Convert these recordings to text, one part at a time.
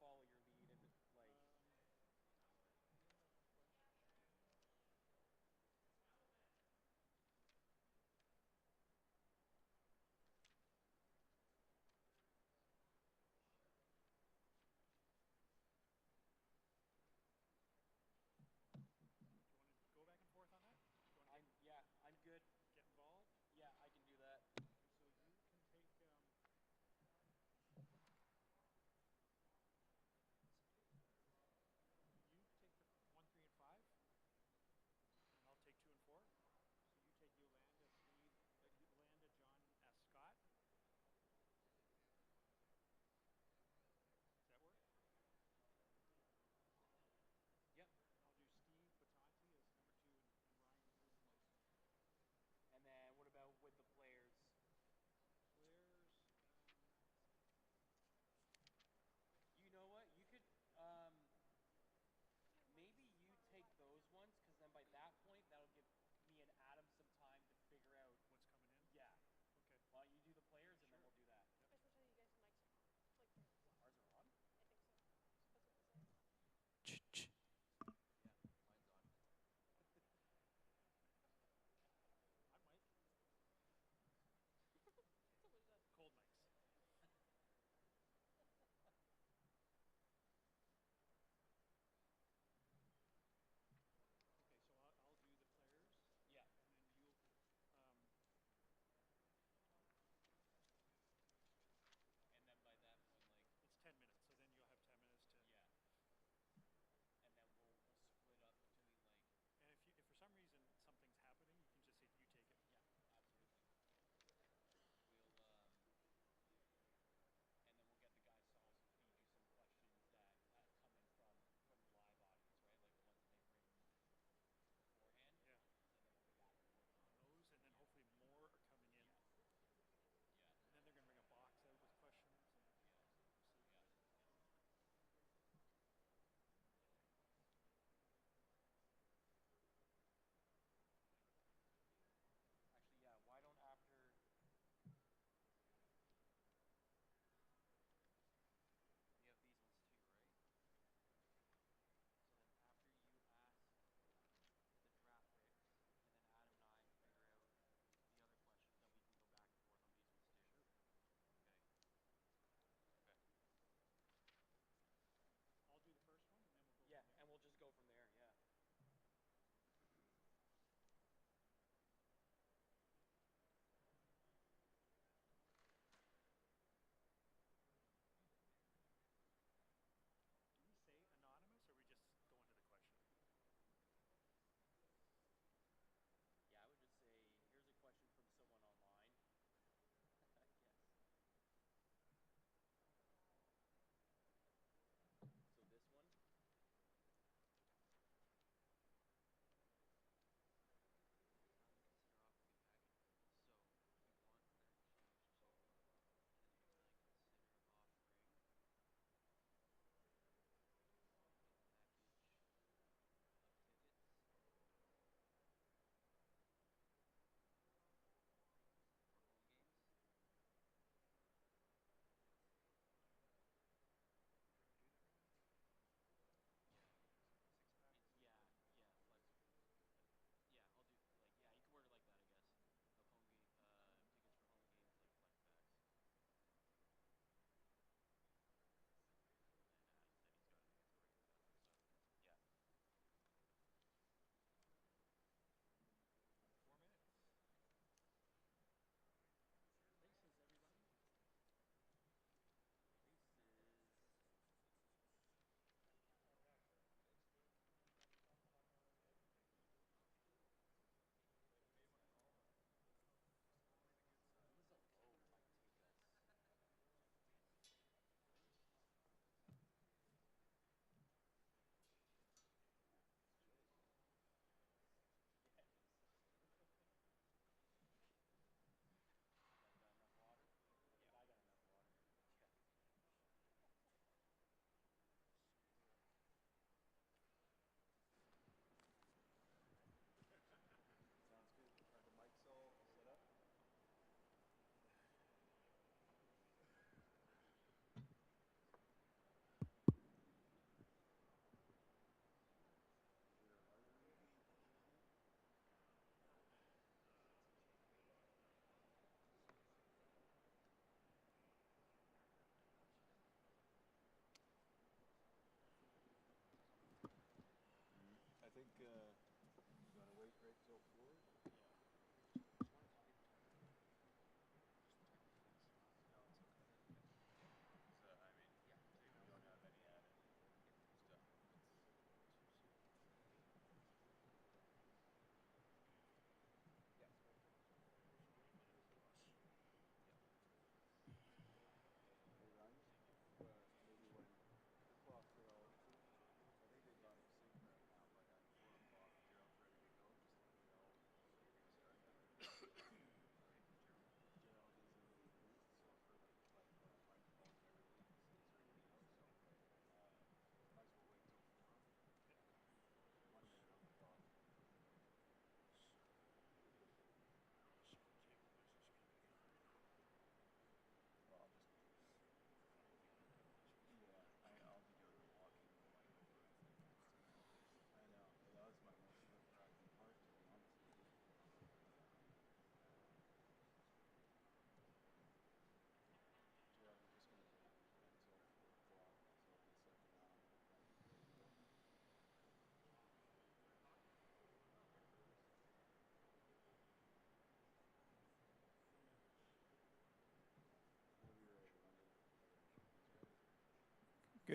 follow your lead and just like? Do you want to go back and forth on that? Yeah, I'm good. Get involved? Yeah, I can do that. So you can take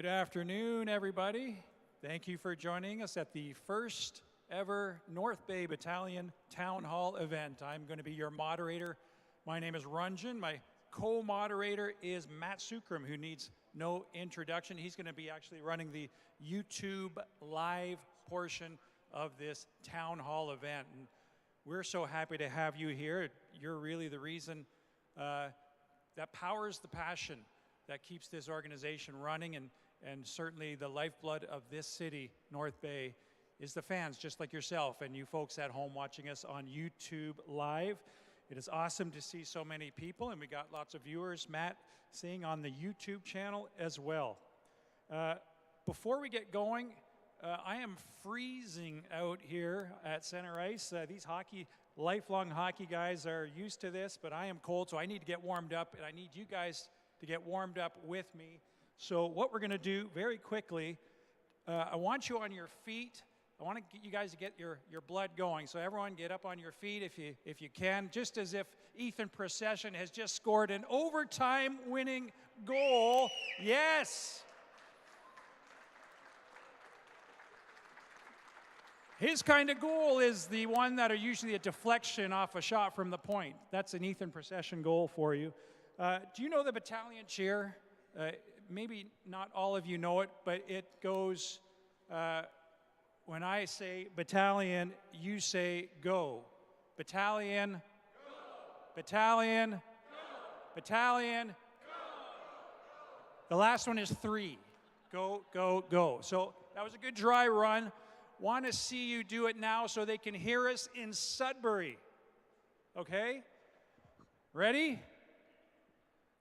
Good afternoon, everybody. Thank you for joining us at the first ever North Bay Battalion Town Hall event. I'm going to be your moderator. My name is Runjan. My co-moderator is Matt Sukram, who needs no introduction. He's going to be actually running the YouTube live portion of this Town Hall event. And we're so happy to have you here. You're really the reason that powers the passion that keeps this organization running, and certainly the lifeblood of this city, North Bay, is the fans just like yourself and you folks at home watching us on YouTube Live. It is awesome to see so many people, and we got lots of viewers, Matt, seeing on the YouTube channel as well. Before we get going, I am freezing out here at center ice. These lifelong hockey guys are used to this, but I am cold, so I need to get warmed up, and I need you guys to get warmed up with me. So what we're going to do very quickly, I want you on your feet. I want to get you guys to get your blood going. So everyone get up on your feet if you can, just as if Ethan Procession has just scored an overtime winning goal. Yes! His kind of goal is the one that are usually a deflection off a shot from the point. That's an Ethan Procession goal for you. Do you know the battalion cheer? Maybe not all of you know it, but it goes, when I say battalion, you say go. Battalion, go. Battalion, go. Battalion, go. The last one is 3. Go, go, go. So that was a good dry run. Want to see you do it now so they can hear us in Sudbury. Okay? Ready?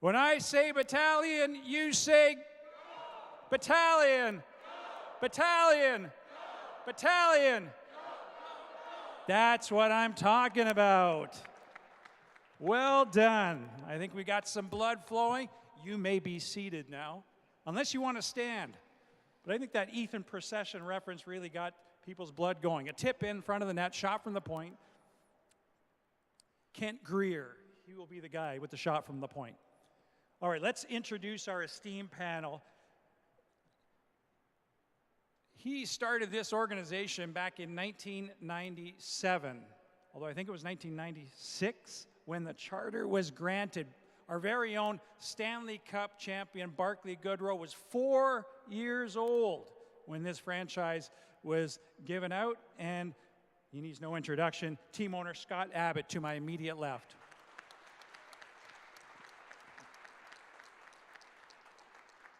When I say battalion, you say go. Battalion, go. Battalion, go. Battalion. Go, go, go. That's what I'm talking about. Well done. I think we got some blood flowing. You may be seated now, unless you want to stand. But I think that Ethan Procession reference really got people's blood going. A tip in front of the net, shot from the point. Kent Greer, he will be the guy with the shot from the point. All right, let's introduce our esteemed panel. He started this organization back in 1997, although I think it was 1996 when the charter was granted. Our very own Stanley Cup champion, Barclay Goodrow, was 4 years old when this franchise was given out, and he needs no introduction. Team owner Scott Abbott to my immediate left.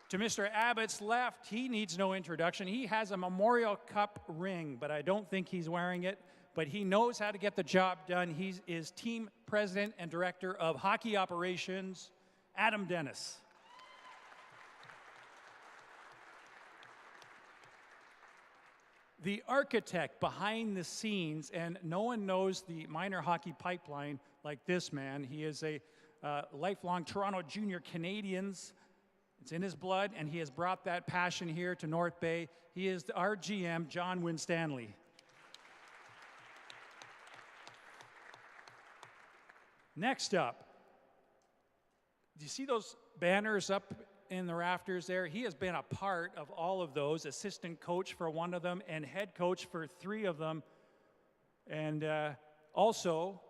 To Mr. Abbott's left, he needs no introduction. He has a Memorial Cup ring, but I don't think he's wearing it. But he knows how to get the job done. He is team president and director of hockey operations, Adam Dennis. The architect behind the scenes, and no one knows the minor hockey pipeline like this man. He is a lifelong Toronto Junior Canadians. It's in his blood, and he has brought that passion here to North Bay. He is our GM, John Winstanley. Next up, do you see those banners up in the rafters there? He has been a part of all of those, assistant coach for one of them and head coach for 3 of them. And also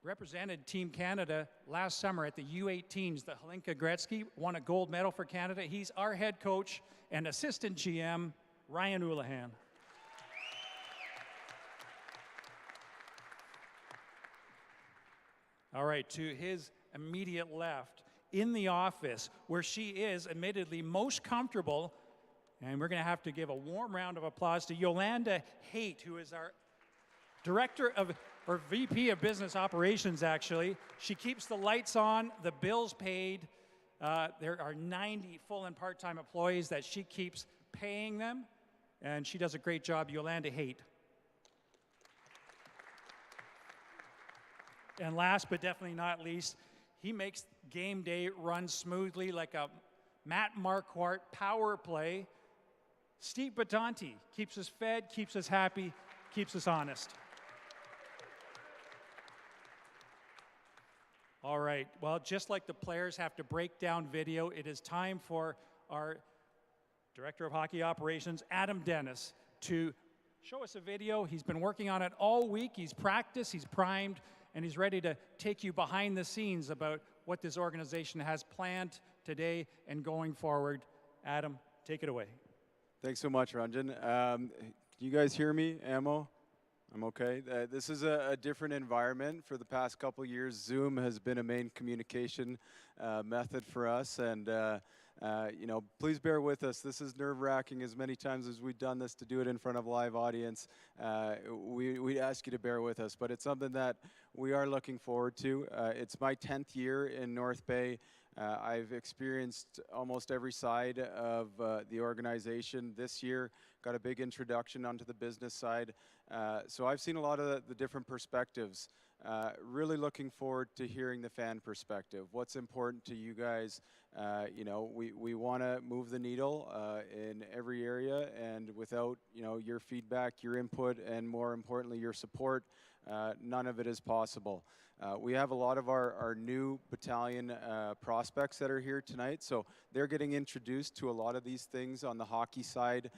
represented Team Canada last summer at the U18s. The Hlinka Gretzky won a gold medal for Canada. He's our head coach and assistant GM, Ryan Houlihan. All right, to his immediate left, in the office, where she is admittedly most comfortable, and we're going to have to give a warm round of applause to Yolanda Haight, who is our director of, or VP of Business Operations, actually. She keeps the lights on, the bills paid. There are 90 full and part-time employees that she keeps paying them, and she does a great job, Yolanda Haight. And last but definitely not least, he makes game day run smoothly like a Matt Marquardt power play. Steve Batanti keeps us fed, keeps us happy, keeps us honest. All right, well, just like the players have to break down video, it is time for our Director of Hockey Operations, Adam Dennis, to show us a video. He's been working on it all week. He's practiced, he's primed, and he's ready to take you behind the scenes about what this organization has planned today and going forward. Adam, take it away. Thanks so much, Ranjan. Can you guys hear me? Ammo? I'm okay. This is a different environment. For the past couple years, Zoom has been a main communication method for us, and you know, please bear with us. This is nerve-wracking. As many times as we've done this, to do it in front of a live audience, we ask you to bear with us, but it's something that we are looking forward to. It's my 10th year in North Bay. I've experienced almost every side of the organization. This year, got a big introduction onto the business side. So I've seen a lot of the different perspectives. Really looking forward to hearing the fan perspective. What's important to you guys? You know, we want to move the needle in every area, and without, you know, your feedback, your input, and more importantly, your support, none of it is possible. We have a lot of our new battalion prospects that are here tonight, so they're getting introduced to a lot of these things on the hockey side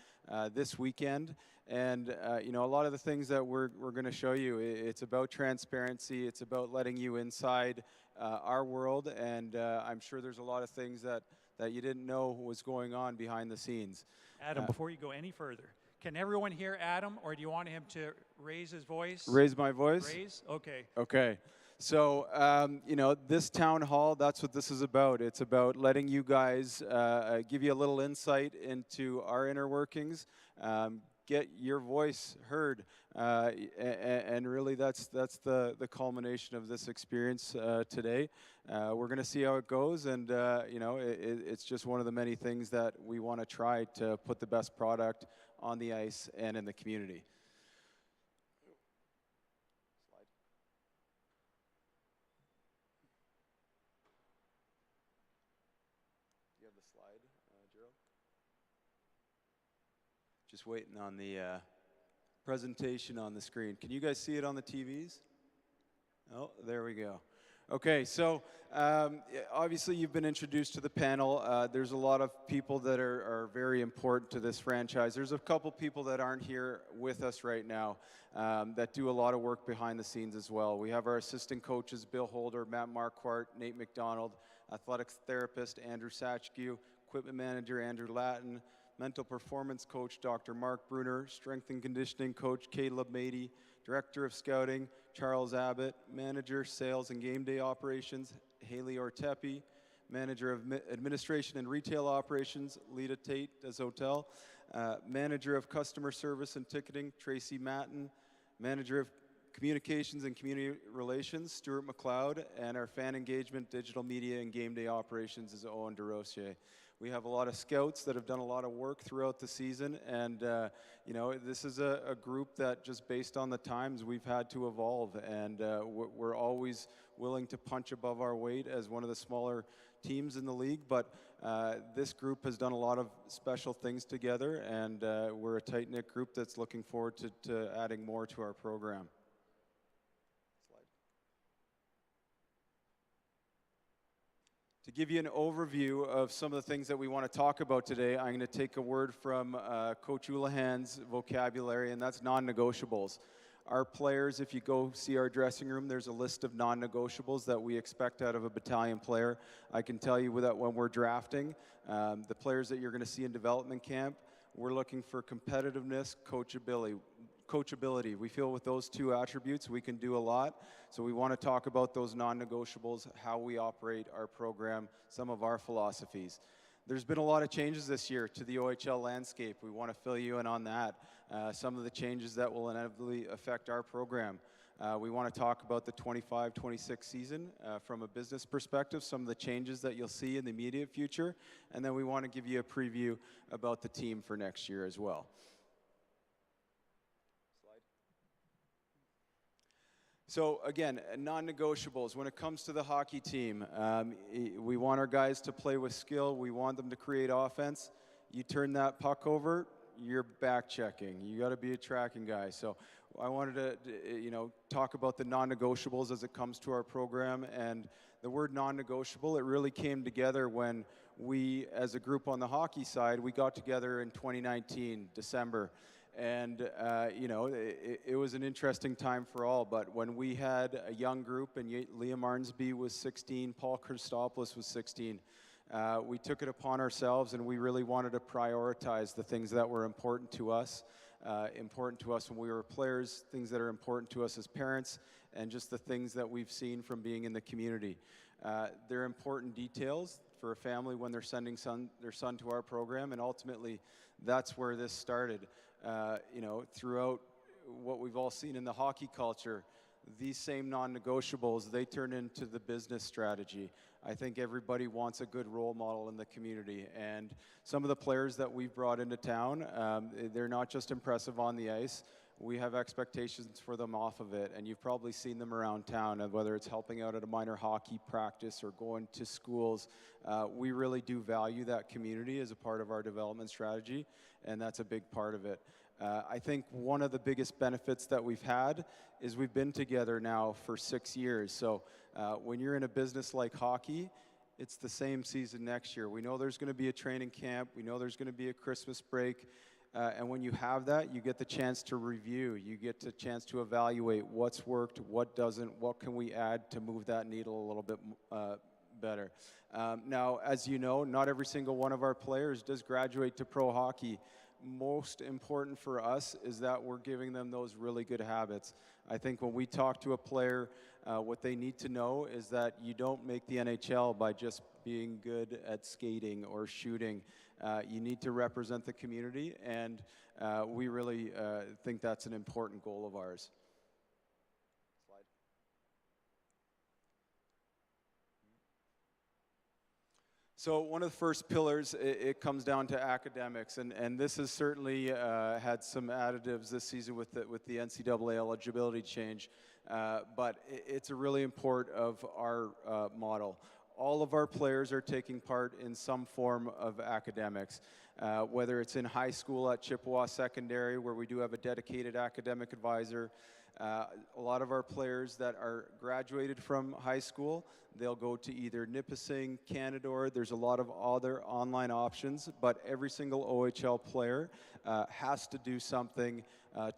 this weekend. And you know, a lot of the things that we're going to show you, it's about transparency, it's about letting you inside our world, and I'm sure there's a lot of things that you didn't know was going on behind the scenes. Adam, before you go any further, can everyone hear Adam, or do you want him to raise his voice? Raise my voice? Raise? Okay. Okay. So, you know, this town hall, that's what this is about. It's about letting you guys, give you a little insight into our inner workings, get your voice heard, and really that's the culmination of this experience today. We're going to see how it goes, and you know, it's just one of the many things that we want to try to put the best product on the ice and in the community. Do you have the slide, Gerald? Just waiting on the presentation on the screen. Can you guys see it on the TVs? Oh, there we go. Okay, so obviously you've been introduced to the panel. There's a lot of people that are very important to this franchise. There's a couple people that aren't here with us right now that do a lot of work behind the scenes as well. We have our assistant coaches, Bill Holder, Matt Marquardt, Nate McDonald, athletics therapist, Andrew Satchkew, equipment manager, Andrew Lattin, mental performance coach, Dr. Mark Bruner, strength and conditioning coach, Caleb Mady, director of scouting, Charles Abbott, manager, sales and game day operations, Haley Ortepi, manager of administration and retail operations, Lita Tate, does hotel, manager of customer service and ticketing, Tracy Matten, manager of communications and community relations, Stuart McLeod, and our fan engagement, digital media, and game day operations is Owen DeRosier. We have a lot of scouts that have done a lot of work throughout the season, and you know, this is a group that, just based on the times, we've had to evolve, and we're always willing to punch above our weight as one of the smaller teams in the league, but this group has done a lot of special things together, and we're a tight-knit group that's looking forward to adding more to our program. To give you an overview of some of the things that we want to talk about today, I'm going to take a word from Coach Houlihan's vocabulary, and that's non-negotiables. Our players, if you go see our dressing room, there's a list of non-negotiables that we expect out of a battalion player. I can tell you that when we're drafting, the players that you're going to see in development camp, we're looking for competitiveness, coachability. We feel with those two attributes we can do a lot, so we want to talk about those non-negotiables, how we operate our program, some of our philosophies. There's been a lot of changes this year to the OHL landscape. We want to fill you in on that. Some of the changes that will inevitably affect our program. We want to talk about the 25-26 season from a business perspective, some of the changes that you'll see in the immediate future, and then we want to give you a preview about the team for next year as well. So again, non-negotiables. When it comes to the hockey team, we want our guys to play with skill. We want them to create offense. You turn that puck over, you're back checking. You got to be a tracking guy. So I wanted to, you know, talk about the non-negotiables as it comes to our program, and the word non-negotiable, it really came together when we, as a group on the hockey side, we got together in 2019, December. And, you know, it was an interesting time for all. But when we had a young group, and Liam Arnsby was 16, Paul Christopoulos was 16, we took it upon ourselves, and we really wanted to prioritize the things that were important to us when we were players, things that are important to us as parents, and just the things that we've seen from being in the community. They're important details for a family when they're sending their son to our program, and ultimately that's where this started. You know, throughout what we've all seen in the hockey culture, these same non-negotiables, they turn into the business strategy. I think everybody wants a good role model in the community, and some of the players that we've brought into town, they're not just impressive on the ice. We have expectations for them off of it, and you've probably seen them around town, whether it's helping out at a minor hockey practice or going to schools. We really do value that community as a part of our development strategy, and that's a big part of it. I think one of the biggest benefits that we've had is we've been together now for 6 years. So when you're in a business like hockey, it's the same season next year. We know there's going to be a training camp. We know there's going to be a Christmas break. And when you have that, you get the chance to review. You get the chance to evaluate what's worked, what doesn't, what can we add to move that needle a little bit better. Now, as you know, not every single one of our players does graduate to pro hockey. Most important for us is that we're giving them those really good habits. I think when we talk to a player, what they need to know is that you don't make the NHL by just being good at skating or shooting. You need to represent the community, and we really think that's an important goal of ours. Slide. So one of the first pillars, it comes down to academics, and this has certainly had some additives this season with the NCAA eligibility change, but it's a really important of our model. All of our players are taking part in some form of academics, whether it's in high school at Chippewa Secondary, where we do have a dedicated academic advisor. A lot of our players that are graduated from high school, they'll go to either Nipissing, Canadore. There's a lot of other online options, but every single OHL player has to do something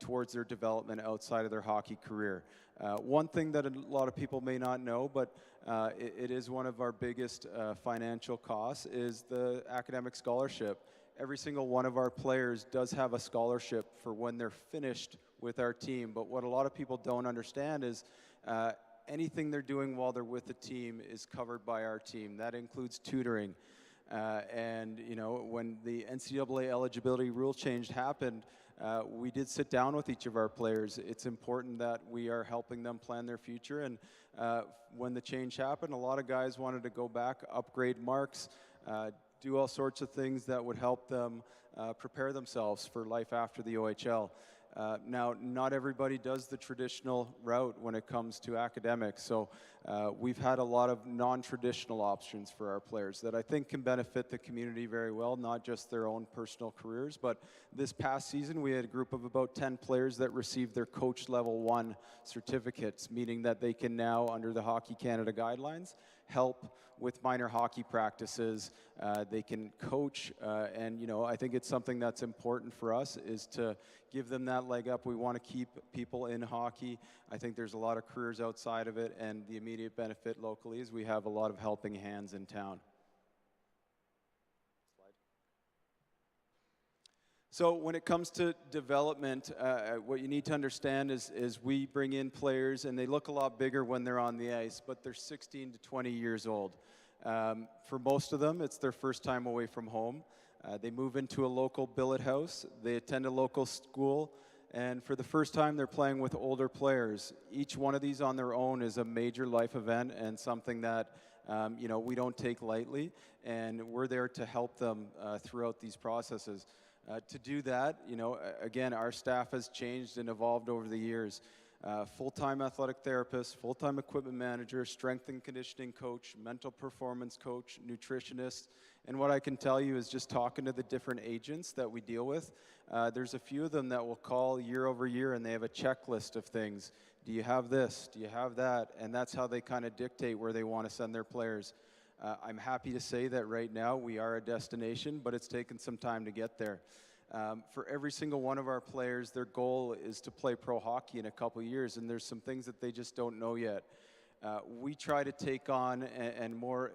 towards their development outside of their hockey career. One thing that a lot of people may not know, but it is one of our biggest financial costs, is the academic scholarship. Every single one of our players does have a scholarship for when they're finished with our team, but what a lot of people don't understand is anything they're doing while they're with the team is covered by our team. That includes tutoring. And you know, when the NCAA eligibility rule change happened, we did sit down with each of our players. It's important that we are helping them plan their future, and when the change happened, a lot of guys wanted to go back, upgrade marks, do all sorts of things that would help them prepare themselves for life after the OHL. Now, not everybody does the traditional route when it comes to academics, so we've had a lot of non-traditional options for our players that I think can benefit the community very well, not just their own personal careers, but this past season we had a group of about 10 players that received their Coach Level 1 certificates, meaning that they can now, under the Hockey Canada guidelines, help with minor hockey practices. They can coach, and you know, I think it's something that's important for us is to give them that leg up. We want to keep people in hockey. I think there's a lot of careers outside of it, and the immediate benefit locally is we have a lot of helping hands in town. So when it comes to development, what you need to understand is we bring in players, and they look a lot bigger when they're on the ice, but they're 16 to 20 years old. For most of them, it's their first time away from home. They move into a local billet house. They attend a local school, and for the first time, they're playing with older players. Each one of these on their own is a major life event and something that you know, we don't take lightly, and we're there to help them throughout these processes. To do that, you know, again, our staff has changed and evolved over the years. Full-time athletic therapist, full-time equipment manager, strength and conditioning coach, mental performance coach, nutritionist. And what I can tell you is just talking to the different agents that we deal with, there's a few of them that will call year over year and they have a checklist of things. Do you have this? Do you have that? And that's how they kind of dictate where they want to send their players. I'm happy to say that right now we are a destination, but it's taken some time to get there. For every single one of our players, their goal is to play pro hockey in a couple years, and there's some things that they just don't know yet. We try to take on and more,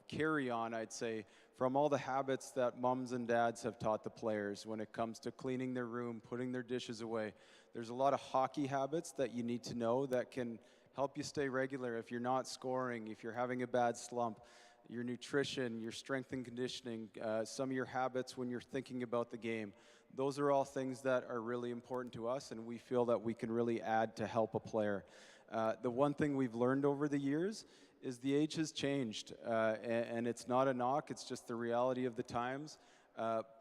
carry on, I'd say, from all the habits that moms and dads have taught the players when it comes to cleaning their room, putting their dishes away. There's a lot of hockey habits that you need to know that can help you stay regular if you're not scoring, if you're having a bad slump, your nutrition, your strength and conditioning, some of your habits when you're thinking about the game. Those are all things that are really important to us, and we feel that we can really add to help a player. The one thing we've learned over the years is the age has changed, and it's not a knock, it's just the reality of the times.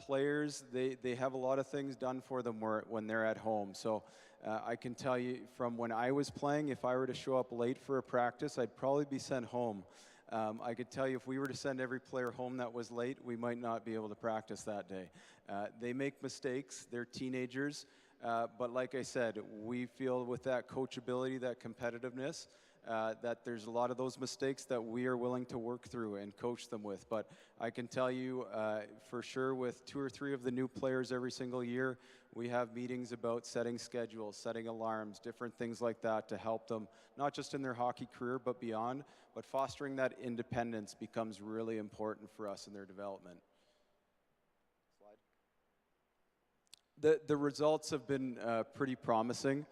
Players, they have a lot of things done for them when they're at home. So I can tell you from when I was playing, if I were to show up late for a practice, I'd probably be sent home. I could tell you if we were to send every player home that was late, we might not be able to practice that day. They make mistakes, they're teenagers, but like I said, we feel with that coachability, that competitiveness, that there's a lot of those mistakes that we are willing to work through and coach them with. But I can tell you for sure with 2 or 3 of the new players every single year, we have meetings about setting schedules, setting alarms, different things like that to help them, not just in their hockey career, but beyond. But fostering that independence becomes really important for us in their development. The results have been pretty promising.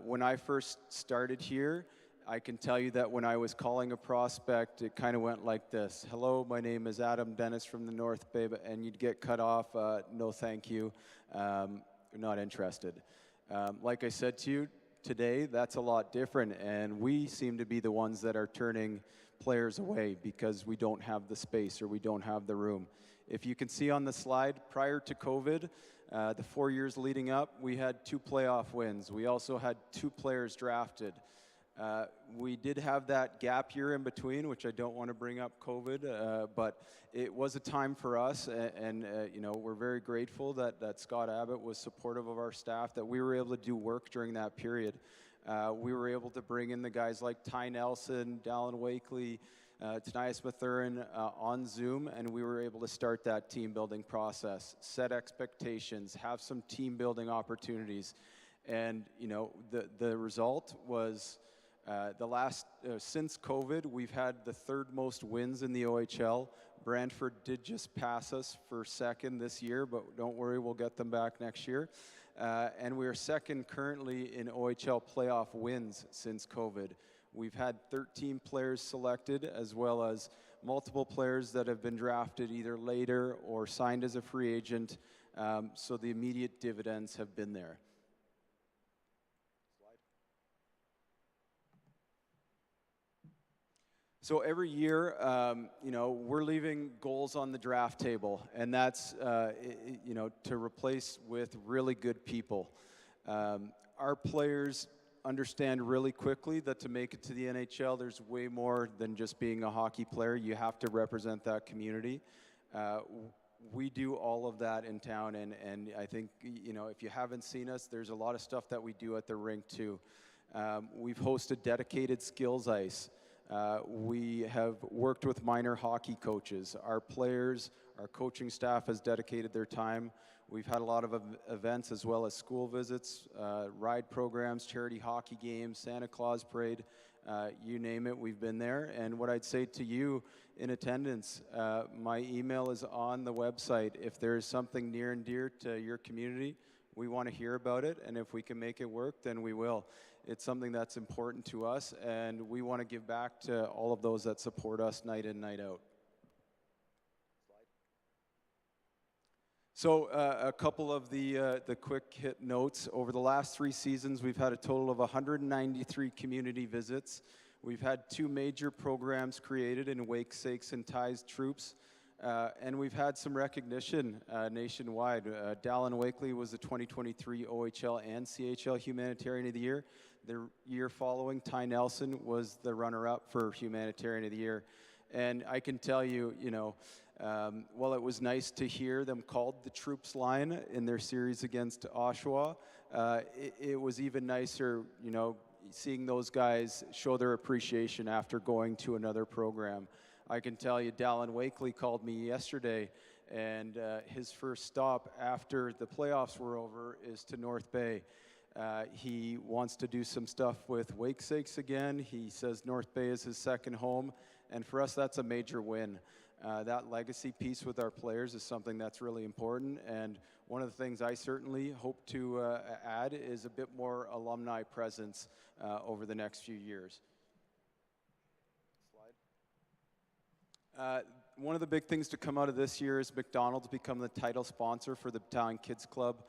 When I first started here, I can tell you that when I was calling a prospect, it kind of went like this. Hello, my name is Adam Dennis from the North Bay, and you'd get cut off, no thank you, not interested. Like I said to you, today, that's a lot different, and we seem to be the ones that are turning players away because we don't have the space or we don't have the room. If you can see on the slide, prior to COVID, the 4 years leading up, we had 2 playoff wins. We also had 2 players drafted. We did have that gap year in between, which I don't want to bring up COVID, but it was a time for us, and we're very grateful that Scott Abbott was supportive of our staff, that we were able to do work during that period. We were able to bring in the guys like Ty Nelson, Dallin Wakely, Tanias Mathurin on Zoom, and we were able to start that team building process, set expectations, have some team building opportunities, and the result was since COVID, we've had the 3rd most wins in the OHL. Brantford did just pass us for 2nd this year, but don't worry, we'll get them back next year. And we are 2nd currently in OHL playoff wins since COVID. We've had 13 players selected, as well as multiple players that have been drafted either later or signed as a free agent. So the immediate dividends have been there. So every year, we're leaving goals on the draft table, and that's, to replace with really good people. Our players understand really quickly that to make it to the NHL, there's way more than just being a hockey player. You have to represent that community. We do all of that in town, and I think, if you haven't seen us, there's a lot of stuff that we do at the rink too. We've hosted dedicated skills ice. We have worked with minor hockey coaches. Our players, our coaching staff has dedicated their time. We've had a lot of events as well as school visits, ride programs, charity hockey games, Santa Claus parade, you name it, we've been there. And what I'd say to you in attendance, my email is on the website. If there's something near and dear to your community, we want to hear about it, and if we can make it work, then we will. It's something that's important to us, and we want to give back to all of those that support us night in, night out. So a couple of the quick hit notes. Over the last 3 seasons, we've had a total of 193 community visits. We've had 2 major programs created in Wake, Sakes, and Ties troops. And we've had some recognition nationwide. Dallin Wakely was the 2023 OHL and CHL Humanitarian of the Year. The year following, Ty Nelson was the runner-up for Humanitarian of the Year. And I can tell you, while it was nice to hear them called the Troops line in their series against Oshawa, it was even nicer, you know, seeing those guys show their appreciation after going to another program. I can tell you, Dallin Wakely called me yesterday, and his first stop after the playoffs were over is to North Bay. He wants to do some stuff with Wake Sakes again. He says North Bay is his second home, and for us, that's a major win. That legacy piece with our players is something that's really important, and one of the things I certainly hope to add is a bit more alumni presence over the next few years. One of the big things to come out of this year is McDonald's become the title sponsor for the Battalion Kids Club.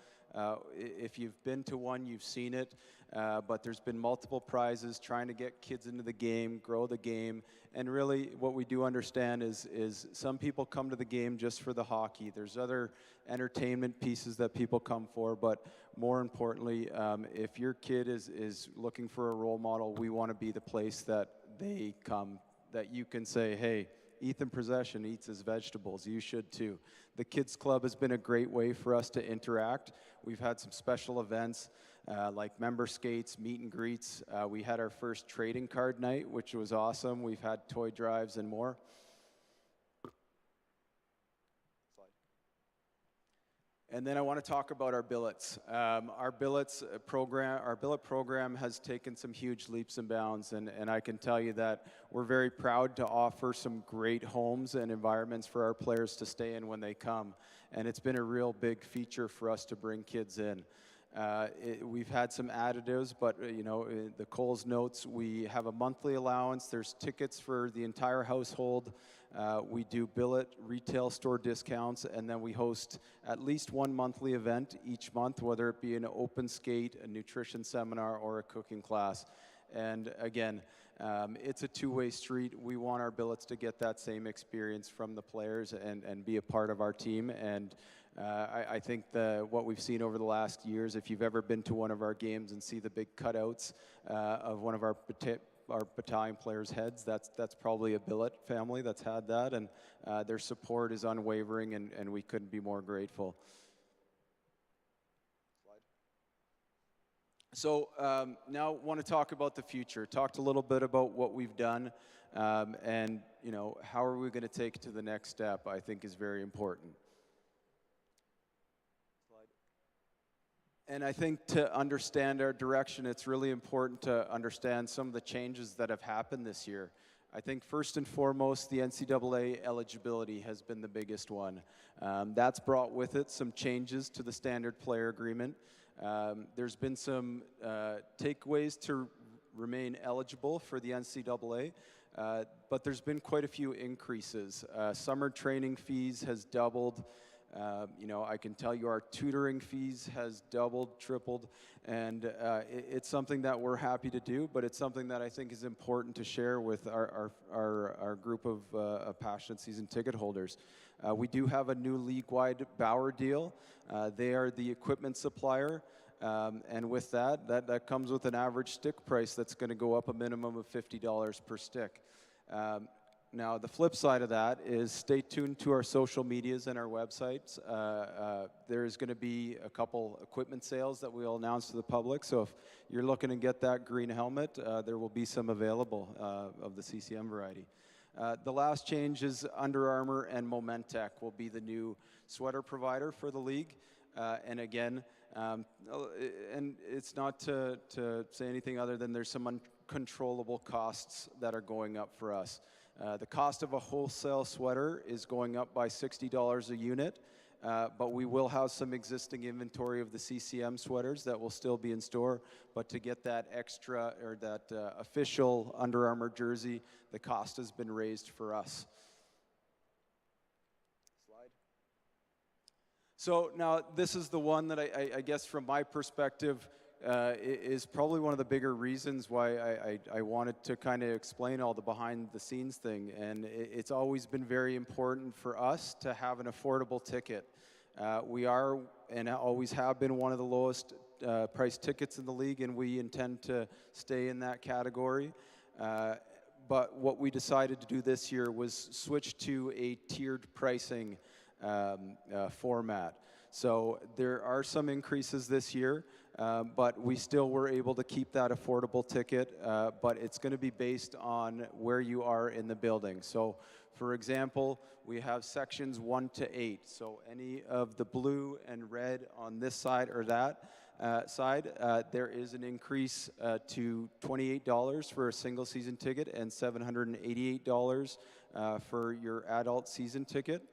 If you've been to one, you've seen it, but there's been multiple prizes trying to get kids into the game, grow the game, and really what we do understand is some people come to the game just for the hockey. There's other entertainment pieces that people come for, but more importantly, if your kid is looking for a role model, we want to be the place that they come, that you can say, hey, Ethan Possession eats his vegetables. You should too. The Kids Club has been a great way for us to interact. We've had some special events like member skates, meet and greets. We had our first trading card night, which was awesome. We've had toy drives and more. And then I want to talk about our billets. Our billet program has taken some huge leaps and bounds, and I can tell you that we're very proud to offer some great homes and environments for our players to stay in when they come. And it's been a real big feature for us to bring kids in. We've had some additives, but you know, the Coles notes, we have a monthly allowance. There's tickets for the entire household. We do billet retail store discounts, and then we host at least one monthly event each month, whether it be an open skate, a nutrition seminar, or a cooking class. And again, it's a two-way street. We want our billets to get that same experience from the players and be a part of our team. And I think what we've seen over the last years, if you've ever been to one of our games and see the big cutouts of one of our battalion players' heads, that's probably a billet family that's had that, and their support is unwavering, and we couldn't be more grateful. So now I want to talk about the future. Talked a little bit about what we've done, and you know, how are we going to take it to the next step, I think is very important. And I think to understand our direction, it's really important to understand some of the changes that have happened this year. I think first and foremost, the NCAA eligibility has been the biggest one. That's brought with it some changes to the standard player agreement. There's been some takeaways to remain eligible for the NCAA, but there's been quite a few increases. Summer training fees has doubled. You know, I can tell you our tutoring fees has doubled, tripled, and it's something that we're happy to do, but it's something that I think is important to share with our group of passionate season ticket holders. We do have a new league-wide Bauer deal. They are the equipment supplier, and with that comes with an average stick price that's going to go up a minimum of $50 per stick. Now, the flip side of that is stay tuned to our social medias and our websites. There's going to be a couple equipment sales that we'll announce to the public. So if you're looking to get that green helmet, there will be some available of the CCM variety. The last change is Under Armour and Momentec will be the new sweater provider for the league. And again, and it's not to say anything other than there's some uncontrollable costs that are going up for us. The cost of a wholesale sweater is going up by $60 a unit, but we will have some existing inventory of the CCM sweaters that will still be in store. But to get that extra or that official Under Armour jersey, the cost has been raised for us. Slide. So now this is the one that I guess from my perspective is probably one of the bigger reasons why I wanted to kind of explain all the behind the scenes thing. And it's always been very important for us to have an affordable ticket. We are and always have been one of the lowest priced tickets in the league, and we intend to stay in that category. But what we decided to do this year was switch to a tiered pricing format. So there are some increases this year. but we still were able to keep that affordable ticket, but it's going to be based on where you are in the building. So, for example, we have sections 1 to 8. So any of the blue and red on this side or that side, there is an increase to $28 for a single season ticket and $788 for your adult season ticket.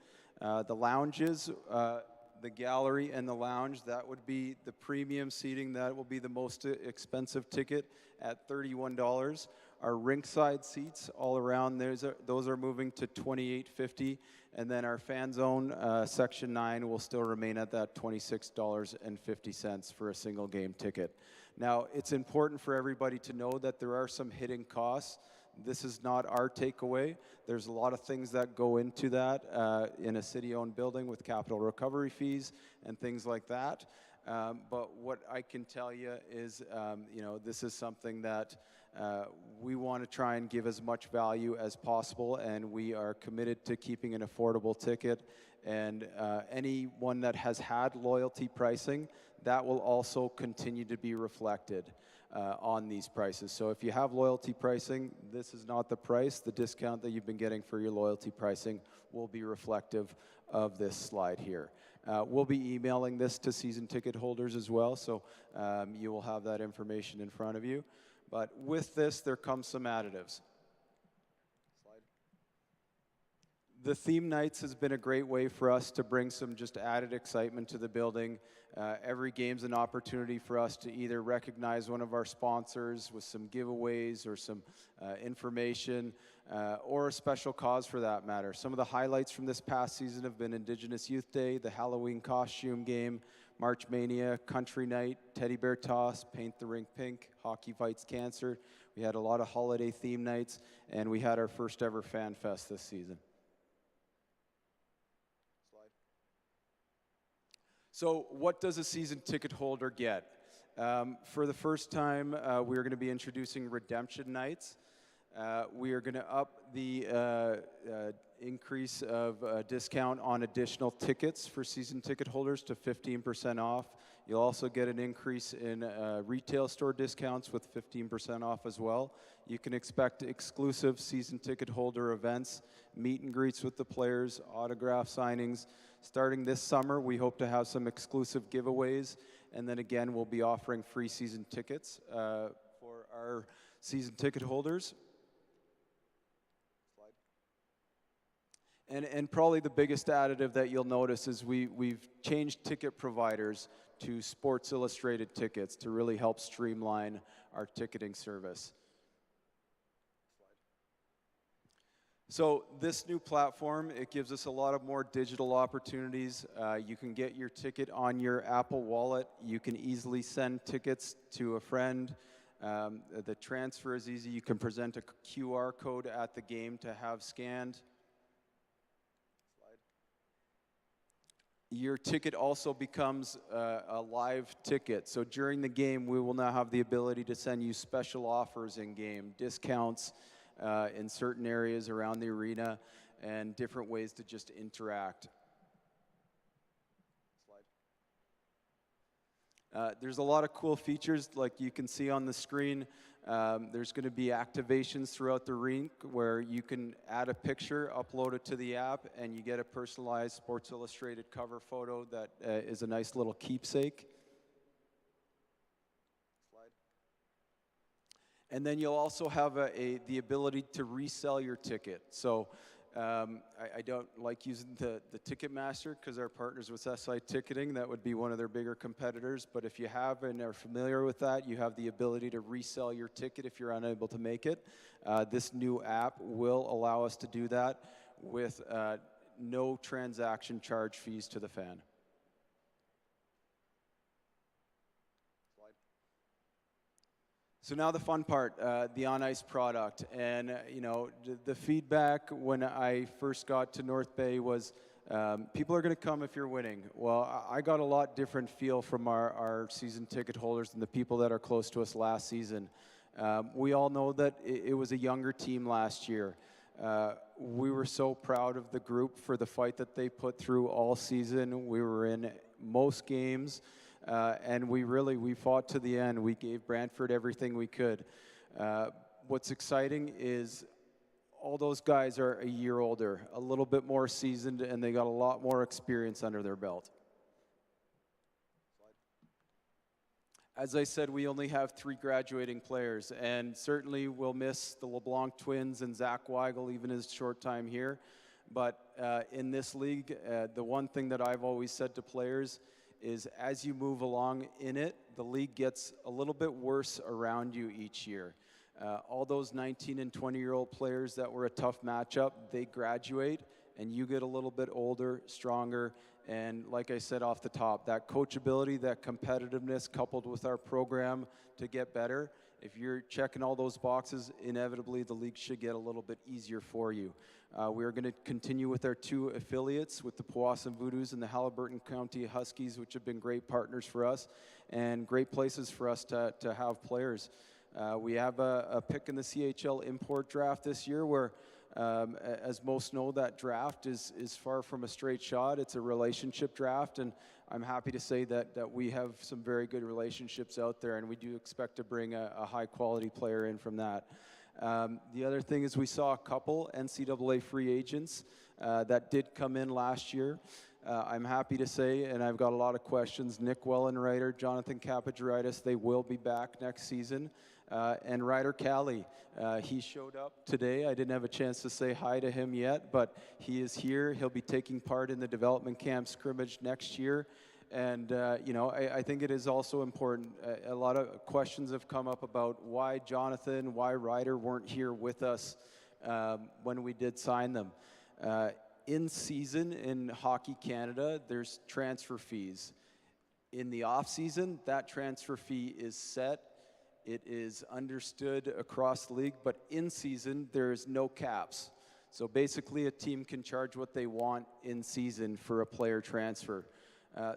The lounges, the gallery and the lounge, that would be the premium seating. That will be the most expensive ticket at $31. Our rinkside seats all around, those are moving to $28.50. And then our fan zone, section 9, will still remain at that $26.50 for a single game ticket. Now, it's important for everybody to know that there are some hidden costs. This is not our takeaway. There's a lot of things that go into that in a city-owned building with capital recovery fees and things like that. But what I can tell you is, this is something that we want to try and give as much value as possible, and we are committed to keeping an affordable ticket. And anyone that has had loyalty pricing, that will also continue to be reflected on these prices. So if you have loyalty pricing, this is not the price. The discount that you've been getting for your loyalty pricing will be reflective of this slide here. We'll be emailing this to season ticket holders as well, so you will have that information in front of you. But with this, there comes some additives. The theme nights has been a great way for us to bring some just added excitement to the building. Every game's an opportunity for us to either recognize one of our sponsors with some giveaways or some information or a special cause for that matter. Some of the highlights from this past season have been Indigenous Youth Day, the Halloween costume game, March Mania, Country Night, Teddy Bear Toss, Paint the Rink Pink, Hockey Fights Cancer. We had a lot of holiday theme nights, and we had our first ever Fan Fest this season. So what does a season ticket holder get? For the first time, we are going to be introducing redemption nights. We are going to up the increase of discount on additional tickets for season ticket holders to 15% off. You'll also get an increase in retail store discounts with 15% off as well. You can expect exclusive season ticket holder events, meet and greets with the players, autograph signings. Starting this summer, we hope to have some exclusive giveaways, and then again, we'll be offering free season tickets for our season ticket holders. And probably the biggest additive that you'll notice is we've changed ticket providers to Sports Illustrated tickets to really help streamline our ticketing service. So this new platform, it gives us a lot of more digital opportunities. You can get your ticket on your Apple Wallet. You can easily send tickets to a friend. The transfer is easy. You can present a QR code at the game to have scanned. Your ticket also becomes a live ticket. So during the game, we will now have the ability to send you special offers in game, discounts in certain areas around the arena, and different ways to just interact. There's a lot of cool features like you can see on the screen. There's going to be activations throughout the rink where you can add a picture, upload it to the app, and you get a personalized Sports Illustrated cover photo that is a nice little keepsake. And then you'll also have the ability to resell your ticket. So I don't like using the Ticketmaster because our partners with SI Ticketing, that would be one of their bigger competitors. But if you have and are familiar with that, you have the ability to resell your ticket if you're unable to make it. This new app will allow us to do that with no transaction charge fees to the fan. So now the fun part, the on-ice product. And, the feedback when I first got to North Bay was, people are going to come if you're winning. Well, I got a lot different feel from our season ticket holders than the people that are close to us last season. We all know that it was a younger team last year. We were so proud of the group for the fight that they put through all season. We were in most games. And we fought to the end. We gave Brantford everything we could. What's exciting is all those guys are a year older, a little bit more seasoned, and they got a lot more experience under their belt. As I said, we only have 3 graduating players, and certainly we'll miss the LeBlanc twins and Zach Weigel, even his short time here. But in this league, the one thing that I've always said to players is as you move along in it, the league gets a little bit worse around you each year. All those 19 and 20-year-old players that were a tough matchup, they graduate, and you get a little bit older, stronger, and like I said off the top, that coachability, that competitiveness coupled with our program to get better, if you're checking all those boxes, inevitably the league should get a little bit easier for you. We're going to continue with our 2 affiliates with the Powassan Voodoos and the Haliburton County Huskies, which have been great partners for us and great places for us to have players. We have a pick in the CHL import draft this year where, as most know, that draft is far from a straight shot. It's a relationship draft, and I'm happy to say that we have some very good relationships out there, and we do expect to bring a high-quality player in from that. The other thing is we saw a couple NCAA free agents that did come in last year. I'm happy to say, and I've got a lot of questions, Nick Wellenreiter, Jonathan Kapajaritis, they will be back next season. And Ryder Cali, he showed up today. I didn't have a chance to say hi to him yet, but he is here. He'll be taking part in the development camp scrimmage next year. And, you know, I think it is also important. A lot of questions have come up about why Jonathan, why Ryder weren't here with us when we did sign them. In season in Hockey Canada, there's transfer fees. In the off season, that transfer fee is set. It is understood across the league, but in season, there's no caps. So basically, a team can charge what they want in season for a player transfer.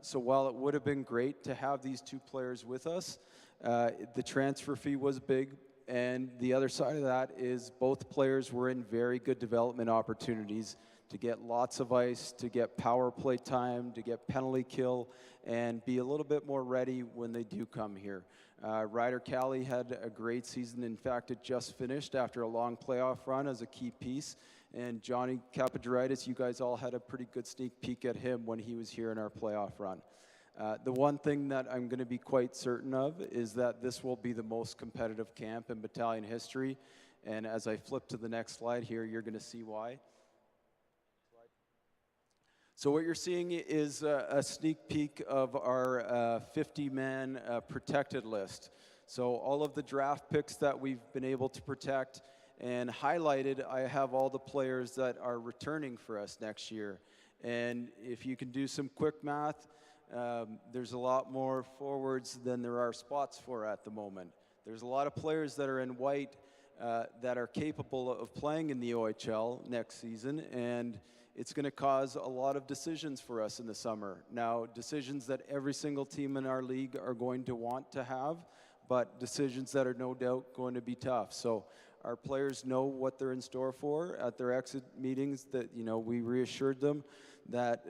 So while it would have been great to have these 2 players with us, the transfer fee was big. And the other side of that is both players were in very good development opportunities to get lots of ice, to get power play time, to get penalty kill, and be a little bit more ready when they do come here. Ryder Cali had a great season. In fact, it just finished after a long playoff run as a key piece. And Johnny Kapajaritis, you guys all had a pretty good sneak peek at him when he was here in our playoff run. The one thing that I'm going to be quite certain of is that this will be the most competitive camp in Battalion history. And as I flip to the next slide here, you're going to see why. So what you're seeing is a sneak peek of our 50-man protected list. So all of the draft picks that we've been able to protect, and highlighted, I have all the players that are returning for us next year. And if you can do some quick math, there's a lot more forwards than there are spots for at the moment. There's a lot of players that are in white that are capable of playing in the OHL next season, and it's going to cause a lot of decisions for us in the summer. Now, decisions that every single team in our league are going to want to have, but decisions that are no doubt going to be tough. So our players know what they're in store for at their exit meetings, that, you know, we reassured them that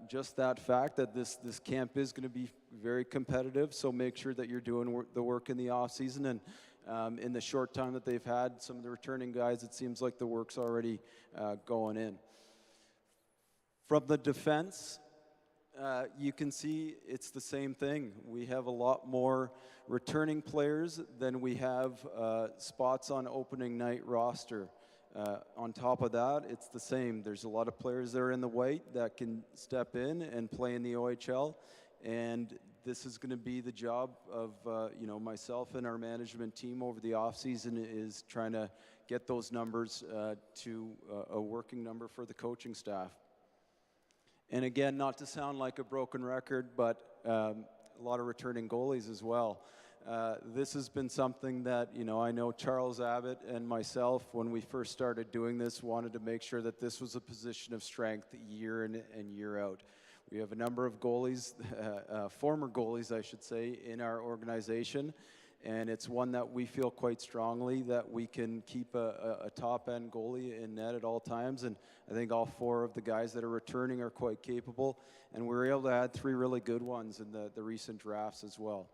just that fact that this camp is going to be very competitive, so make sure that you're doing the work in the off season. And in the short time that they've had, some of the returning guys, it seems like the work's already going in. From the defense, you can see it's the same thing. We have a lot more returning players than we have spots on opening night roster. On top of that, it's the same. There's a lot of players that are in the white that can step in and play in the OHL, and this is going to be the job of you know, myself and our management team over the offseason, is trying to get those numbers to a working number for the coaching staff. And again, not to sound like a broken record, but a lot of returning goalies as well. This has been something that, you know, I know Charles Abbott and myself, when we first started doing this, wanted to make sure that this was a position of strength year in and year out. We have a number of goalies, former goalies, I should say, in our organization. and it's one that we feel quite strongly that we can keep a top-end goalie in net at all times, and I think all 4 of the guys that are returning are quite capable, and we were able to add 3 really good ones in the recent drafts as well.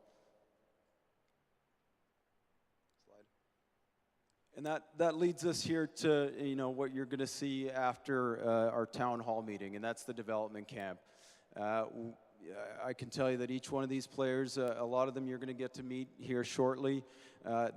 And that leads us here to, you know, what you're going to see after our town hall meeting, and that's the development camp. I can tell you that each one of these players, a lot of them you're going to get to meet here shortly.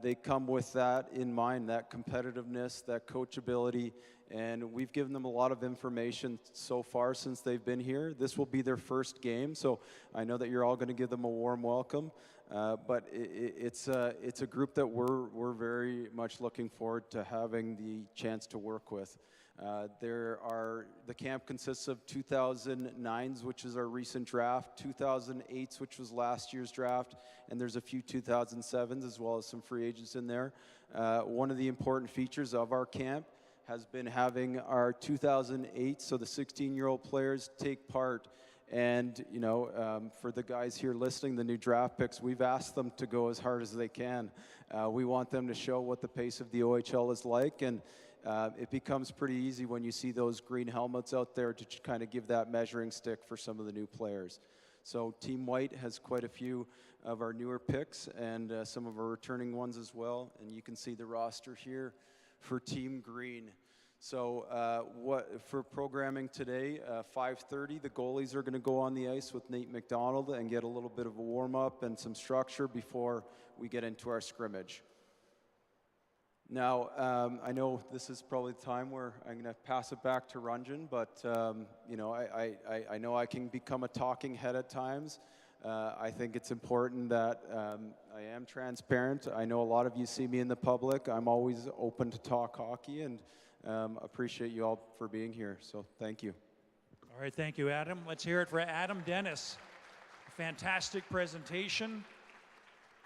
They come with that in mind, that competitiveness, that coachability, and we've given them a lot of information so far since they've been here. This will be their first game, so I know that you're all going to give them a warm welcome. But it's a group that we're very much looking forward to having the chance to work with. The camp consists of 2009s, which is our recent draft, 2008s, which was last year's draft, and there's a few 2007s as well as some free agents in there. One of the important features of our camp has been having our 2008, so the 16-year-old players take part. And, you know, for the guys here listening, the new draft picks, we've asked them to go as hard as they can. We want them to show what the pace of the OHL is like, and it becomes pretty easy when you see those green helmets out there to kind of give that measuring stick for some of the new players. So Team White has quite a few of our newer picks and some of our returning ones as well. And you can see the roster here for Team Green. So for programming today, 5:30, the goalies are going to go on the ice with Nate McDonald and get a little bit of a warm-up and some structure before we get into our scrimmage. Now, I know this is probably the time where I'm going to pass it back to Ranjan, but you know, I know I can become a talking head at times. I think it's important that I am transparent. I know a lot of you see me in the public. I'm always open to talk hockey, and appreciate you all for being here, so thank you. All right, thank you, Adam. Let's hear it for Adam Dennis. Fantastic presentation.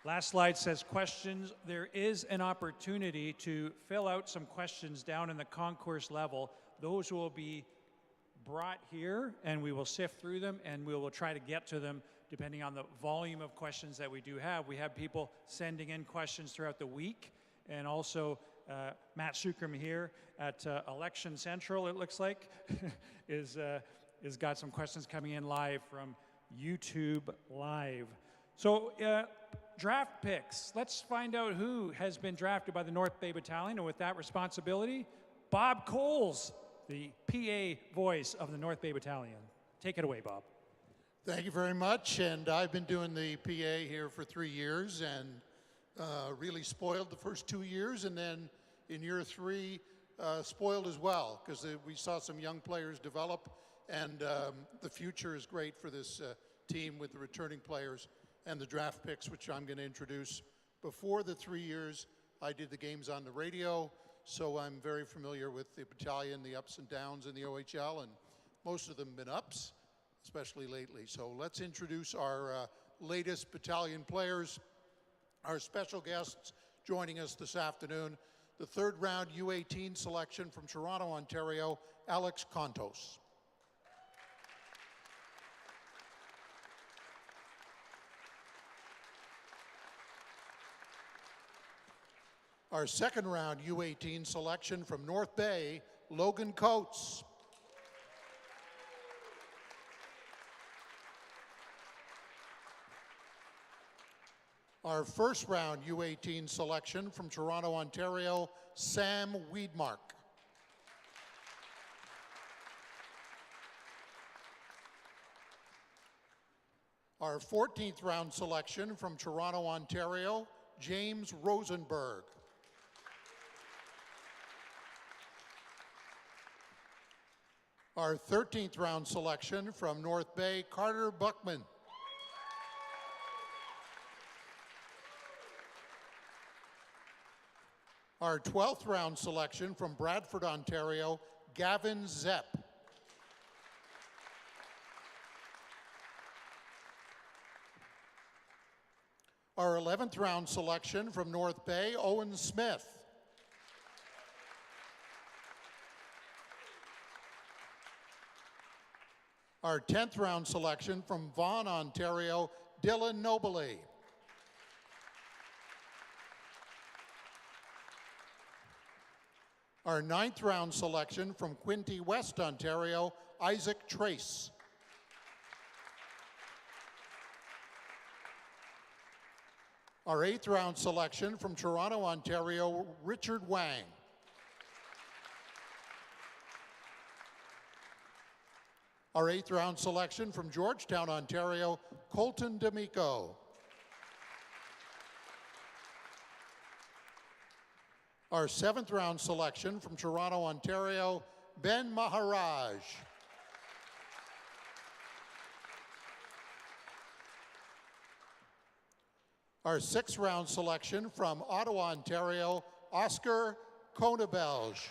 Last slide says questions. There is an opportunity to fill out some questions down in the concourse level. Those will be brought here, and we will sift through them, and we will try to get to them depending on the volume of questions that we do have. We have people sending in questions throughout the week, and also Matt Sukram here at Election Central, it looks like, is got some questions coming in live from YouTube Live. So draft picks. Let's find out who has been drafted by the North Bay Battalion, and with that responsibility, Bob Coles, the PA voice of the North Bay Battalion. Take it away, Bob. Thank you very much, and I've been doing the PA here for 3 years, and really spoiled the first 2 years, and then in year 3 spoiled as well, because we saw some young players develop, and the future is great for this team with the returning players and the draft picks, which I'm going to introduce. Before the 3 years, I did the games on the radio, so I'm very familiar with the battalion, the ups and downs in the OHL, and most of them have been ups, especially lately. So let's introduce our latest battalion players. Our special guests joining us this afternoon, the 3rd round U18 selection from Toronto, Ontario, Alex Kontos. Our 2nd round U18 selection from North Bay, Logan Coates. Our 1st round U18 selection from Toronto, Ontario, Sam Weedmark. Our 14th round selection from Toronto, Ontario, James Rosenberg. Our 13th round selection from North Bay, Carter Buckman. Our 12th round selection from Bradford, Ontario, Gavin Zepp. Our 11th round selection from North Bay, Owen Smith. Our 10th round selection from Vaughan, Ontario, Dylan Nobley. Our 9th round selection from Quinte, West Ontario, Isaac Trace. Our 8th round selection from Toronto, Ontario, Richard Wang. Our 8th round selection from Georgetown, Ontario, Colton D'Amico. Our 7th round selection from Toronto, Ontario, Ben Maharaj. Our 6th round selection from Ottawa, Ontario, Oscar Konebelge.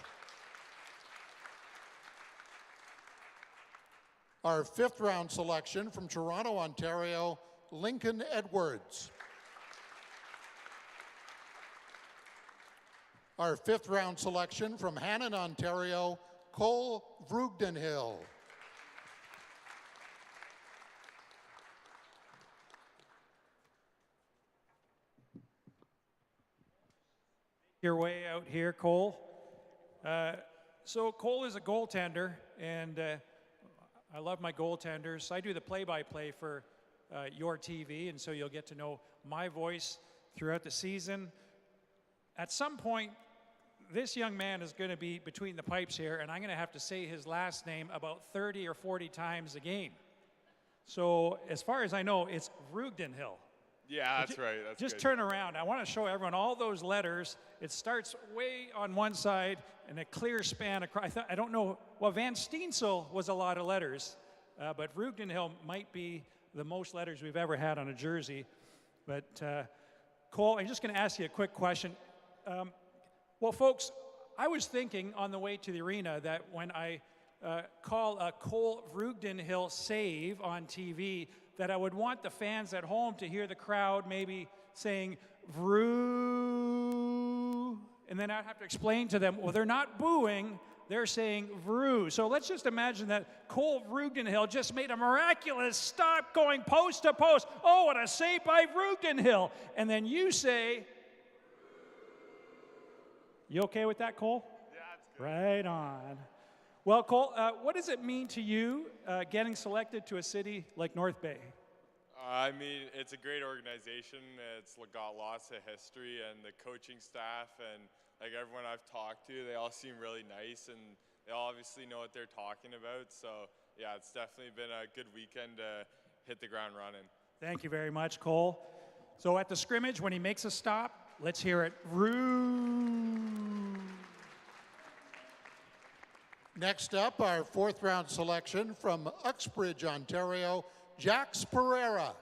Our 5th round selection from Toronto, Ontario, Lincoln Edwards. Our 5th round selection from Hannon, Ontario, Cole Vrugdenhill. Your way out here, Cole. So Cole is a goaltender, and I love my goaltenders. I do the play-by-play for your TV, and so you'll get to know my voice throughout the season. At some point, this young man is going to be between the pipes here, and I'm going to have to say his last name about 30 or 40 times a game. So as far as I know, it's Vrugdenhill. Yeah, that's right. That's Just good. turn around. I want to show everyone all those letters. It starts way on one side and a clear span across. I don't know. Well, Van Steensel was a lot of letters, but Vrugdenhill might be the most letters we've ever had on a jersey. But Cole, I'm just going to ask you a quick question. Well, folks, I was thinking on the way to the arena that when I call a Cole Vrugdenhill save on TV, that I would want the fans at home to hear the crowd maybe saying, Vru, and then I'd have to explain to them, well, they're not booing, they're saying Vru. So let's just imagine that Cole Vrugdenhill just made a miraculous stop going post to post. Oh, what a save by Vrugdenhill. And then you say, you okay with that, Cole? Yeah, that's good. Right on. Well, Cole, what does it mean to you getting selected to a city like North Bay? I mean, it's a great organization. It's got lots of history, and the coaching staff and like everyone I've talked to, they all seem really nice, and they all obviously know what they're talking about. So yeah, it's definitely been a good weekend to hit the ground running. Thank you very much, Cole. So at the scrimmage, when he makes a stop, let's hear it. Roo. Next up, our 4th round selection from Uxbridge, Ontario, Jax Pereira.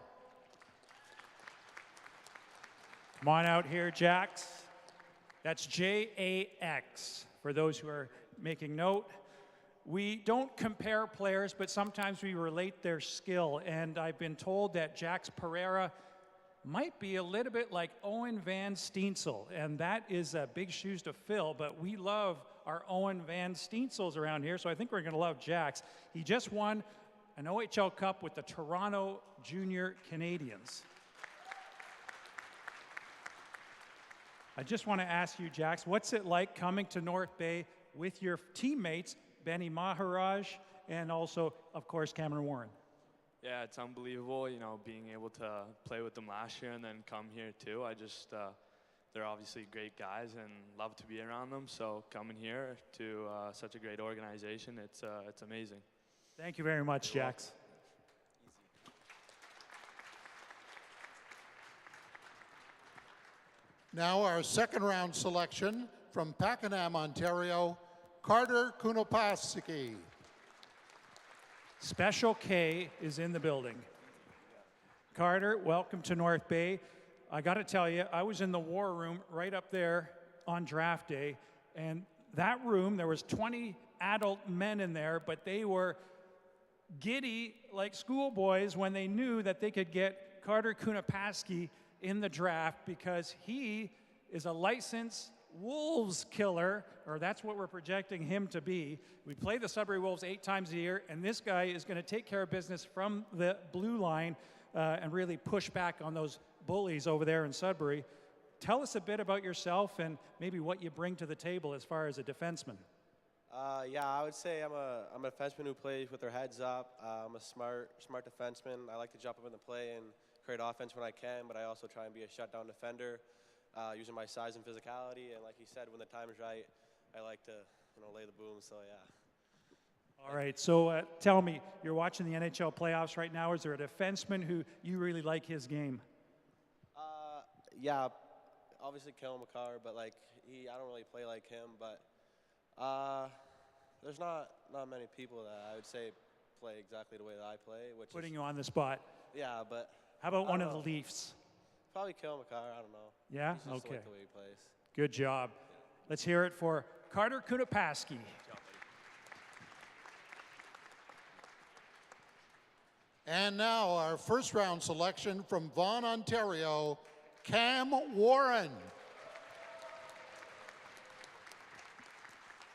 Come on out here, Jax. That's J-A-X, for those who are making note. We don't compare players, but sometimes we relate their skill. And I've been told that Jax Pereira might be a little bit like Owen Van Steensel, and that is big shoes to fill, but we love our Owen Van Steensels around here, so I think we're going to love Jax. He just won an OHL Cup with the Toronto Junior Canadians. I just want to ask you, Jax, what's it like coming to North Bay with your teammates, Benny Maharaj, and also, of course, Cameron Warren? Yeah, it's unbelievable, you know, being able to play with them last year and then come here too. They're obviously great guys and love to be around them. So coming here to such a great organization, it's amazing. Thank you very much, Jax. Now our 2nd round selection from Pakenham, Ontario, Carter Kunopasiki. Special K is in the building. Carter, welcome to North Bay. I got to tell you, I was in the war room right up there on draft day, and that room, there was 20 adult men in there, but they were giddy like schoolboys when they knew that they could get Carter Kunopasiki in the draft because he is a licensed Wolves killer, or that's what we're projecting him to be. We play the Sudbury Wolves 8 times a year, and this guy is going to take care of business from the blue line and really push back on those bullies over there in Sudbury. Tell us a bit about yourself and maybe what you bring to the table as far as a defenseman. Yeah, I would say I'm a defenseman who plays with their heads up. I'm a smart defenseman. I like to jump up in the play and create offense when I can, but I also try and be a shutdown defender, using my size and physicality. And like he said, when the time is right, I like to lay the boom. So yeah. All right, so tell me, you're watching the NHL playoffs right now. Is there a defenseman who you really like his game? Yeah, obviously Kale McCarr, but like I don't really play like him. But there's not many people that I would say play exactly the way that I play. Putting you on the spot. Yeah, but how about one of the Leafs? Probably Kale McCarr. I don't know. Yeah. He's just okay. like the way he plays. Good job. Let's hear it for Carter Kunapaski. And now our first round selection from Vaughan, Ontario, Cam Warren.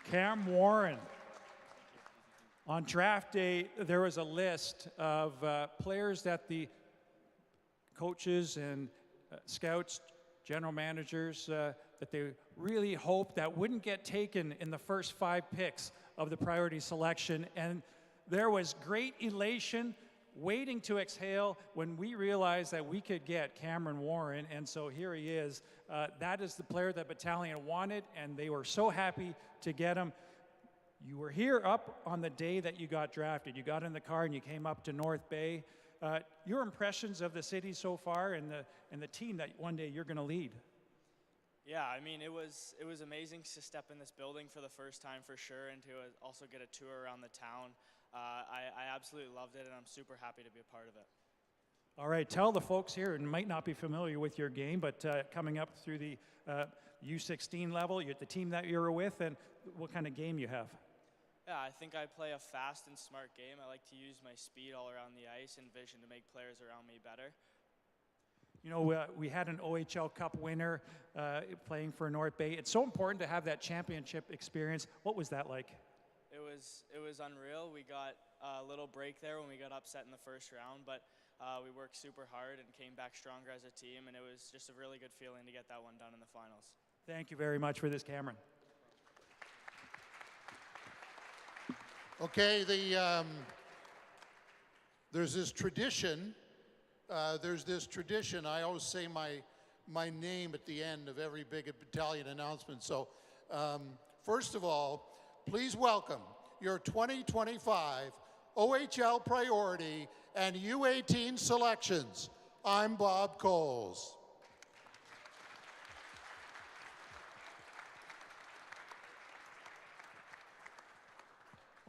Cam Warren. On draft day, there was a list of players that the coaches and scouts, general managers, that they really hoped that wouldn't get taken in the first 5 picks of the priority selection. And there was great elation waiting to exhale when we realized that we could get Cameron Warren, and so here he is. That is the player that Battalion wanted, and they were so happy to get him. You were here up on the day that you got drafted. You got in the car and you came up to North Bay. Your impressions of the city so far and the team that one day you're going to lead? Yeah, I mean, it was amazing to step in this building for the first time for sure, and to also get a tour around the town. I absolutely loved it, and I'm super happy to be a part of it. All right, tell the folks here who might not be familiar with your game, but coming up through the U16 level, the team that you were with, and what kind of game you have. Yeah, I think I play a fast and smart game. I like to use my speed all around the ice and vision to make players around me better. You know, we had an OHL Cup winner playing for North Bay. It's so important to have that championship experience. What was that like? It was unreal. We got a little break there when we got upset in the first round, but we worked super hard and came back stronger as a team, and it was just a really good feeling to get that one done in the finals. Thank you very much for this, Cameron. Okay, there's this tradition. I always say my name at the end of every big Battalion announcement. So first of all, please welcome your 2025 OHL priority and U18 selections. I'm Bob Coles.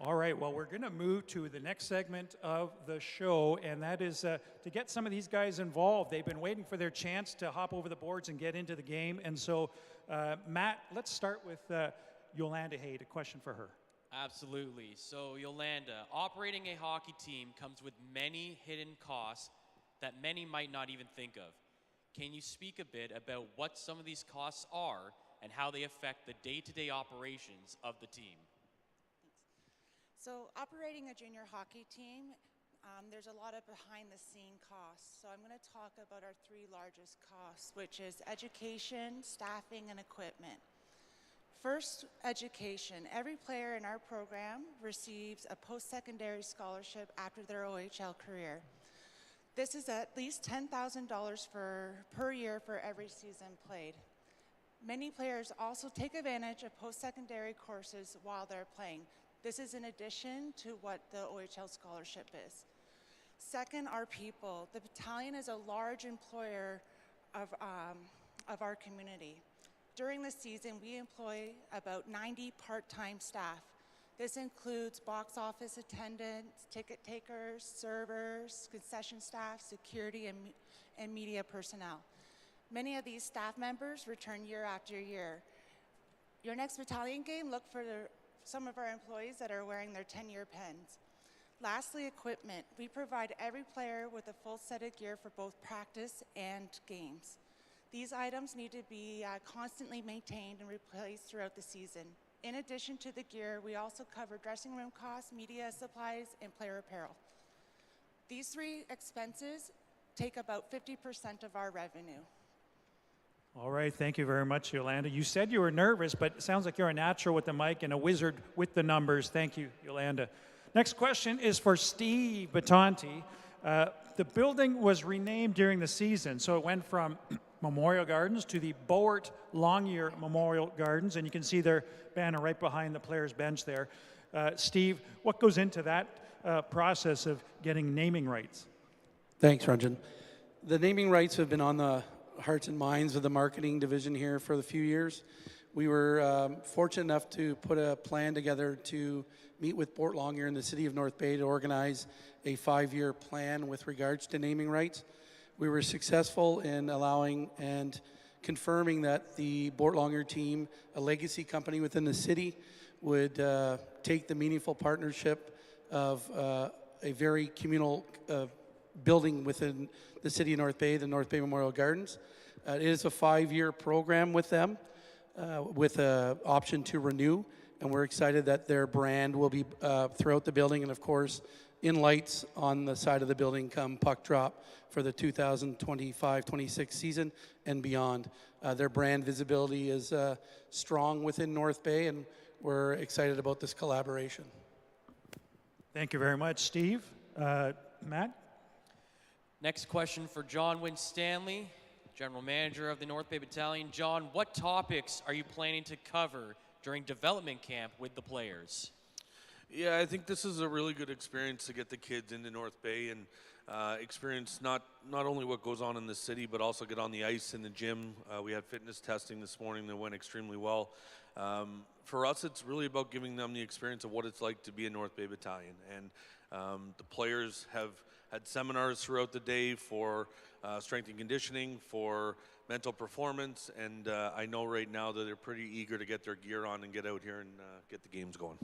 All right, well, we're going to move to the next segment of the show, and that is to get some of these guys involved. They've been waiting for their chance to hop over the boards and get into the game. And so, Matt, let's start with Yolanda Haid, a question for her. Absolutely. So, Yolanda, operating a hockey team comes with many hidden costs that many might not even think of. Can you speak a bit about what some of these costs are and how they affect the day-to-day operations of the team? So operating a junior hockey team, there's a lot of behind-the-scene costs. So I'm going to talk about our 3 largest costs, which is education, staffing, and equipment. First, education. Every player in our program receives a post-secondary scholarship after their OHL career. This is at least $10,000 per year for every season played. Many players also take advantage of post-secondary courses while they're playing. This is in addition to what the OHL scholarship is. Second, our people. The Battalion is a large employer of our community. During the season, we employ about 90 part-time staff. This includes box office attendants, ticket takers, servers, concession staff, security, and media personnel. Many of these staff members return year after year. Your next Battalion game, look for some of our employees that are wearing their 10-year pens. Lastly, equipment. We provide every player with a full set of gear for both practice and games. These items need to be constantly maintained and replaced throughout the season. In addition to the gear, we also cover dressing room costs, media supplies, and player apparel. These 3 expenses take about 50% of our revenue. All right, thank you very much, Yolanda. You said you were nervous, but it sounds like you're a natural with the mic and a wizard with the numbers. Thank you, Yolanda. Next question is for Steve Battanti. The building was renamed during the season, so it went from Memorial Gardens to the Boart Longyear Memorial Gardens, and you can see their banner right behind the players' bench there. Steve, what goes into that process of getting naming rights? Thanks, Ranjan. The naming rights have been on the hearts and minds of the marketing division here for a few years. We were fortunate enough to put a plan together to meet with Boart Longyear in the city of North Bay to organize a 5-year plan with regards to naming rights. We were successful in allowing and confirming that the Boart Longyear team, a legacy company within the city, would take the meaningful partnership of a very communal building within the city of North Bay, the North Bay Memorial Gardens. It is a 5-year program with them, with an option to renew, and we're excited that their brand will be throughout the building, and of course, in lights on the side of the building come puck drop for the 2025-26 season and beyond. Their brand visibility is strong within North Bay, and we're excited about this collaboration. Thank you very much, Steve. Matt? Next question for John Winstanley, General Manager of the North Bay Battalion. John, what topics are you planning to cover during development camp with the players? Yeah, I think this is a really good experience to get the kids into North Bay and experience not only what goes on in the city, but also get on the ice in the gym. We had fitness testing this morning that went extremely well. For us, it's really about giving them the experience of what it's like to be a North Bay Battalion. And the players have had seminars throughout the day for strength and conditioning, for mental performance, and I know right now that they're pretty eager to get their gear on and get out here and get the games going.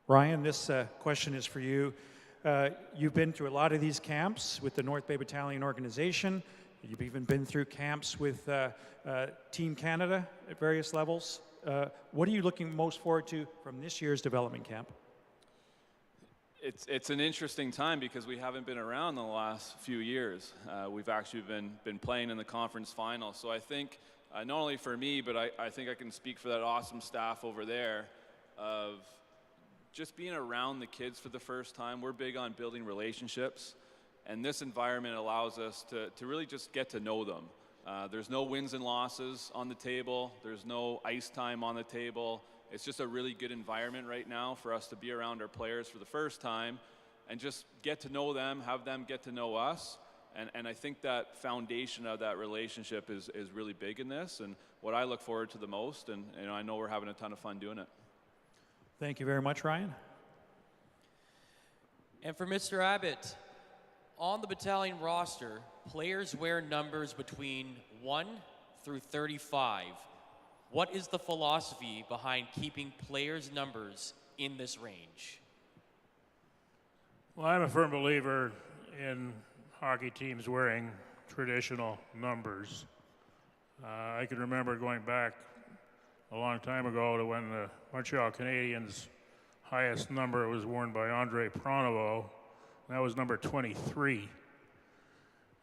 Ryan, this question is for you. You've been through a lot of these camps with the North Bay Battalion organization. You've even been through camps with Team Canada at various levels. What are you looking most forward to from this year's development camp? It's an interesting time because we haven't been around the last few years. We've actually been playing in the conference final. So I think, not only for me, but I think I can speak for that awesome staff over there of just being around the kids for the first time. We're big on building relationships, and this environment allows us to really just get to know them. There's no wins and losses on the table. There's no ice time on the table. It's just a really good environment right now for us to be around our players for the first time and just get to know them, have them get to know us. And I think that foundation of that relationship is really big in this, and what I look forward to the most, and I know we're having a ton of fun doing it. Thank you very much, Ryan. And for Mr. Abbott, on the battalion roster, players wear numbers between 1 through 35. What is the philosophy behind keeping players' numbers in this range? Well, I'm a firm believer in hockey teams wearing traditional numbers. I can remember going back a long time ago to when the Montreal Canadiens' highest number was worn by Andre Pronovo. That was number 23.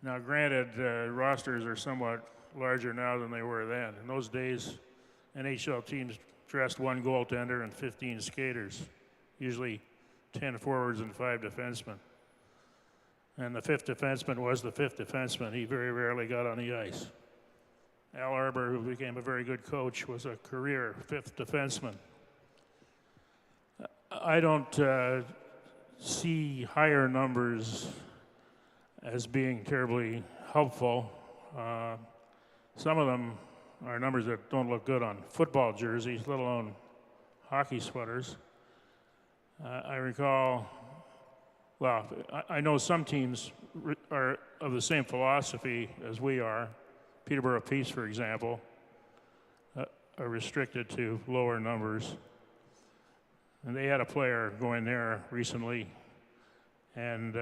Now, granted, rosters are somewhat larger now than they were then. In those days, NHL teams dressed 1 goaltender and 15 skaters, usually 10 forwards and 5 defensemen. And the 5th defenseman was the 5th defenseman. He very rarely got on the ice. Al Arbour, who became a very good coach, was a career 5th defenseman. I don't see higher numbers as being terribly helpful. Some of them are numbers that don't look good on football jerseys, let alone hockey sweaters. I recall, well, I know some teams are of the same philosophy as we are. Peterborough Peace, for example, are restricted to lower numbers. And they had a player go in there recently and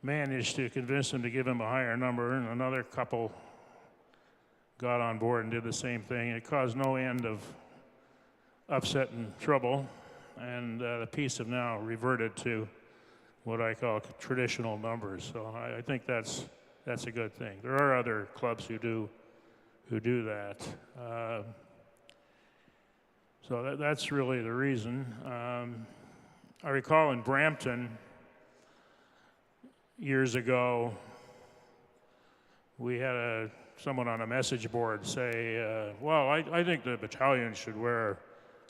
managed to convince him to give him a higher number, and another couple got on board and did the same thing. It caused no end of upset and trouble, and the Peace have now reverted to what I call traditional numbers. So I think that's a good thing. There are other clubs who do that. So that's really the reason. I recall in Brampton years ago, we had someone on a message board say, well, I think the battalion should wear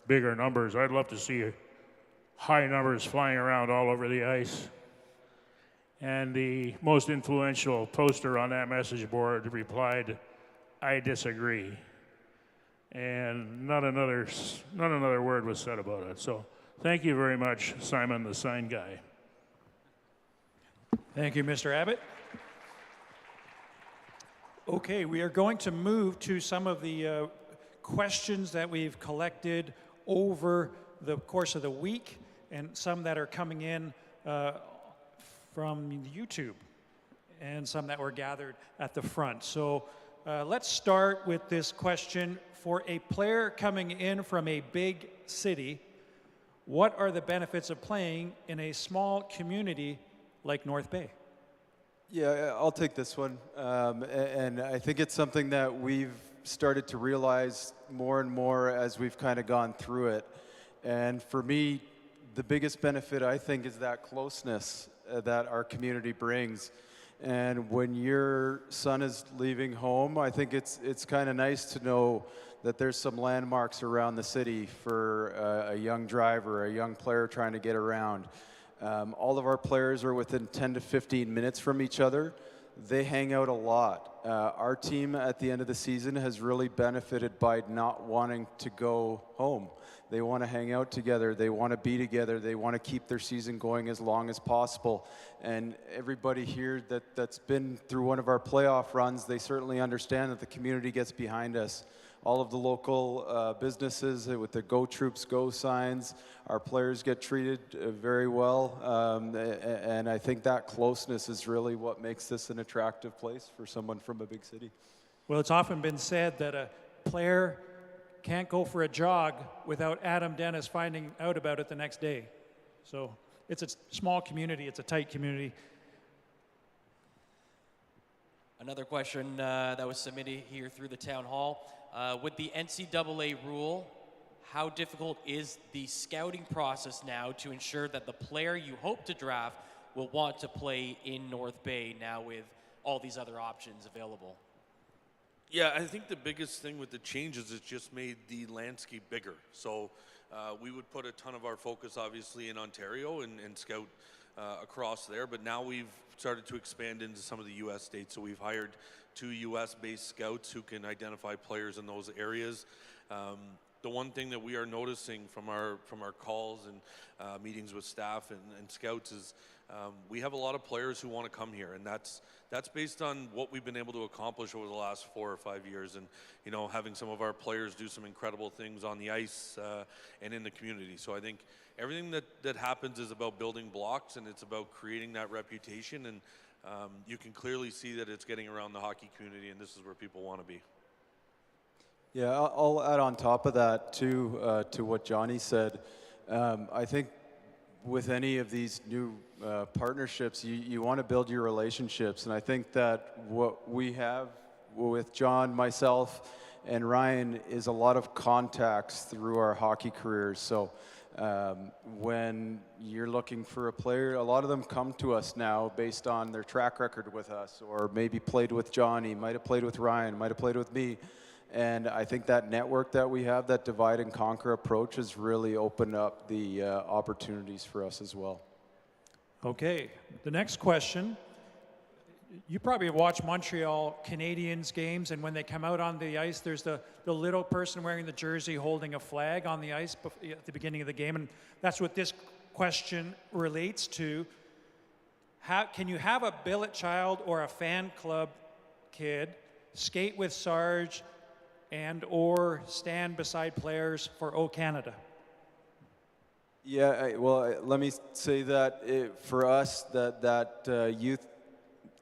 bigger numbers. I'd love to see high numbers flying around all over the ice. And the most influential poster on that message board replied, I disagree. And not another word was said about it. So thank you very much, Simon, the sign guy. Thank you, Mr. Abbott. Okay, we are going to move to some of the questions that we've collected over the course of the week and some that are coming in from YouTube and some that were gathered at the front. So let's start with this question. For a player coming in from a big city, what are the benefits of playing in a small community like North Bay? Yeah, I'll take this one. And I think it's something that we've started to realize more and more as we've kind of gone through it. And for me, the biggest benefit, I think, is that closeness that our community brings. And when your son is leaving home, I think it's kind of nice to know that there's some landmarks around the city for a young driver, a young player trying to get around. All of our players are within 10 to 15 minutes from each other. They hang out a lot. Our team at the end of the season has really benefited by not wanting to go home. They want to hang out together. They want to be together. They want to keep their season going as long as possible. And everybody here that's been through one of our playoff runs, they certainly understand that the community gets behind us. All of the local businesses with the Go Troops Go signs, our players get treated very well. And I think that closeness is really what makes this an attractive place for someone from a big city. Well, it's often been said that a player can't go for a jog without Adam Dennis finding out about it the next day. So it's a small community, it's a tight community. Another question that was submitted here through the town hall. With the NCAA rule, how difficult is the scouting process now to ensure that the player you hope to draft will want to play in North Bay now with all these other options available? Yeah, I think the biggest thing with the changes is just made the landscape bigger. So we would put a ton of our focus obviously in Ontario and scout across there, but now we've started to expand into some of the U.S. states. So we've hired 2 U.S.-based scouts who can identify players in those areas. The one thing that we are noticing from our calls and meetings with staff and scouts is we have a lot of players who want to come here, and that's based on what we've been able to accomplish over the last 4 or 5 years, and having some of our players do some incredible things on the ice and in the community. So I think everything that happens is about building blocks, and it's about creating that reputation, and you can clearly see that it's getting around the hockey community, and this is where people want to be. Yeah, I'll add on top of that too, to what Johnny said. I think with any of these new partnerships, you want to build your relationships. And I think that what we have with John, myself, and Ryan is a lot of contacts through our hockey careers. So when you're looking for a player, a lot of them come to us now based on their track record with us, or maybe played with Johnny, might have played with Ryan, might have played with me. And I think that network that we have, that divide and conquer approach, has really opened up the opportunities for us as well. Okay, the next question. You probably have watched Montreal Canadiens games, and when they come out on the ice, there's the little person wearing the jersey holding a flag on the ice at the beginning of the game, and that's what this question relates to. Can you have a billet child or a fan club kid skate with Sarge and or stand beside players for O Canada? Yeah, well, let me say that for us, that youth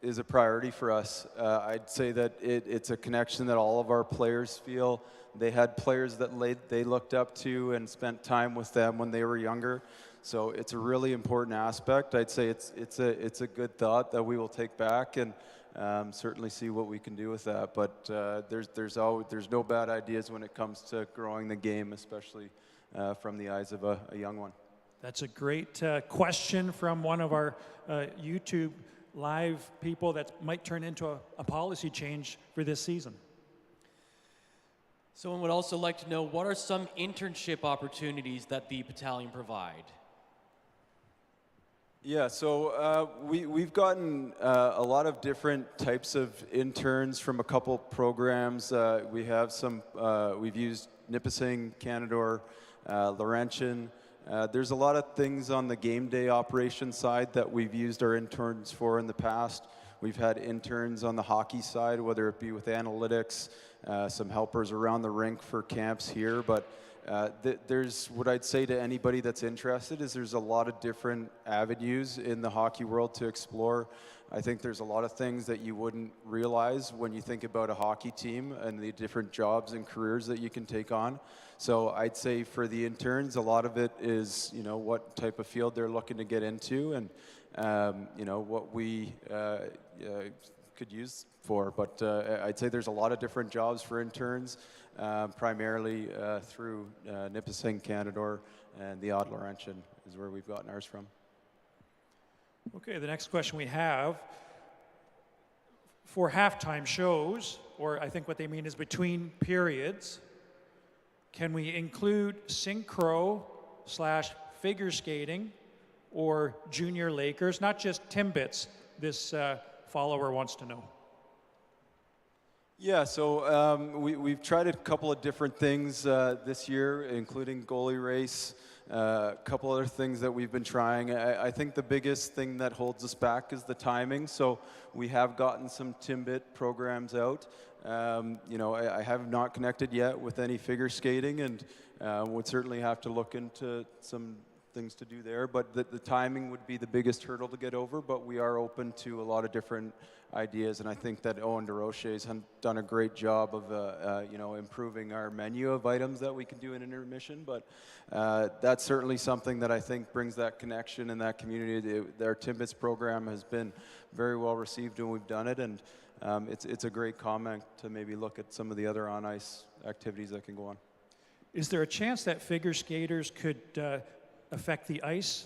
is a priority for us. I'd say that it's a connection that all of our players feel. They had players that they looked up to and spent time with them when they were younger. So it's a really important aspect. I'd say it's a good thought that we will take back and certainly see what we can do with that. But there's no bad ideas when it comes to growing the game, especially from the eyes of a young one. That's a great question from one of our YouTube live people that might turn into a policy change for this season. Someone would also like to know, what are some internship opportunities that the battalion provide? Yeah, so we've gotten a lot of different types of interns from a couple programs. We have we've used Nipissing, Canadore, Laurentian. There's a lot of things on the game day operation side that we've used our interns for in the past. We've had interns on the hockey side, whether it be with analytics, some helpers around the rink for camps here. But there's what I'd say to anybody that's interested is there's a lot of different avenues in the hockey world to explore. I think there's a lot of things that you wouldn't realize when you think about a hockey team and the different jobs and careers that you can take on. So I'd say for the interns, a lot of it is, what type of field they're looking to get into and, what we could use for. But I'd say there's a lot of different jobs for interns, primarily through Nipissing, Canadore, and the Odd Laurentian is where we've gotten ours from. Okay, the next question we have, for halftime shows, or I think what they mean is between periods, can we include synchro/figure skating or junior Lakers, not just Timbits, this follower wants to know. Yeah, so we've tried a couple of different things this year, including goalie race, a couple other things that we've been trying. I think the biggest thing that holds us back is the timing. So we have gotten some Timbit programs out. I have not connected yet with any figure skating, and would certainly have to look into some things to do there. But the timing would be the biggest hurdle to get over. But we are open to a lot of different ideas, and I think that Owen DeRoche has done a great job of improving our menu of items that we can do in intermission. But that's certainly something that I think brings that connection in that community. Our Timbits program has been very well received when we've done it, and it's a great comment to maybe look at some of the other on-ice activities that can go on. Is there a chance that figure skaters could affect the ice?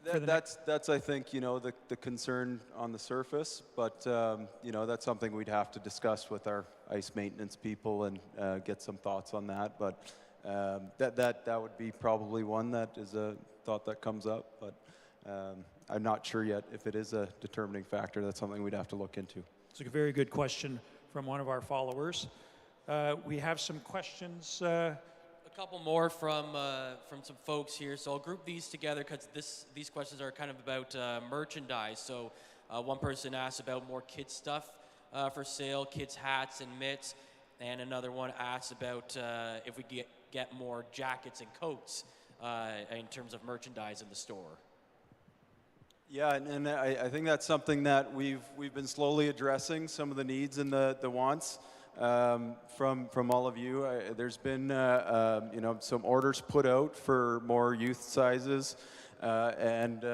That's I think, the concern on the surface, but, that's something we'd have to discuss with our ice maintenance people and get some thoughts on that. But that would be probably one that is a thought that comes up, but I'm not sure yet if it is a determining factor. That's something we'd have to look into. It's a very good question from one of our followers. We have some questions. A couple more from some folks here, so I'll group these together because these questions are kind of about merchandise. So one person asked about more kids stuff for sale, kids hats and mitts, and another one asked about if we get more jackets and coats in terms of merchandise in the store. Yeah, and I think that's something that we've been slowly addressing, some of the needs and the wants. From all of you. There's been some orders put out for more youth sizes and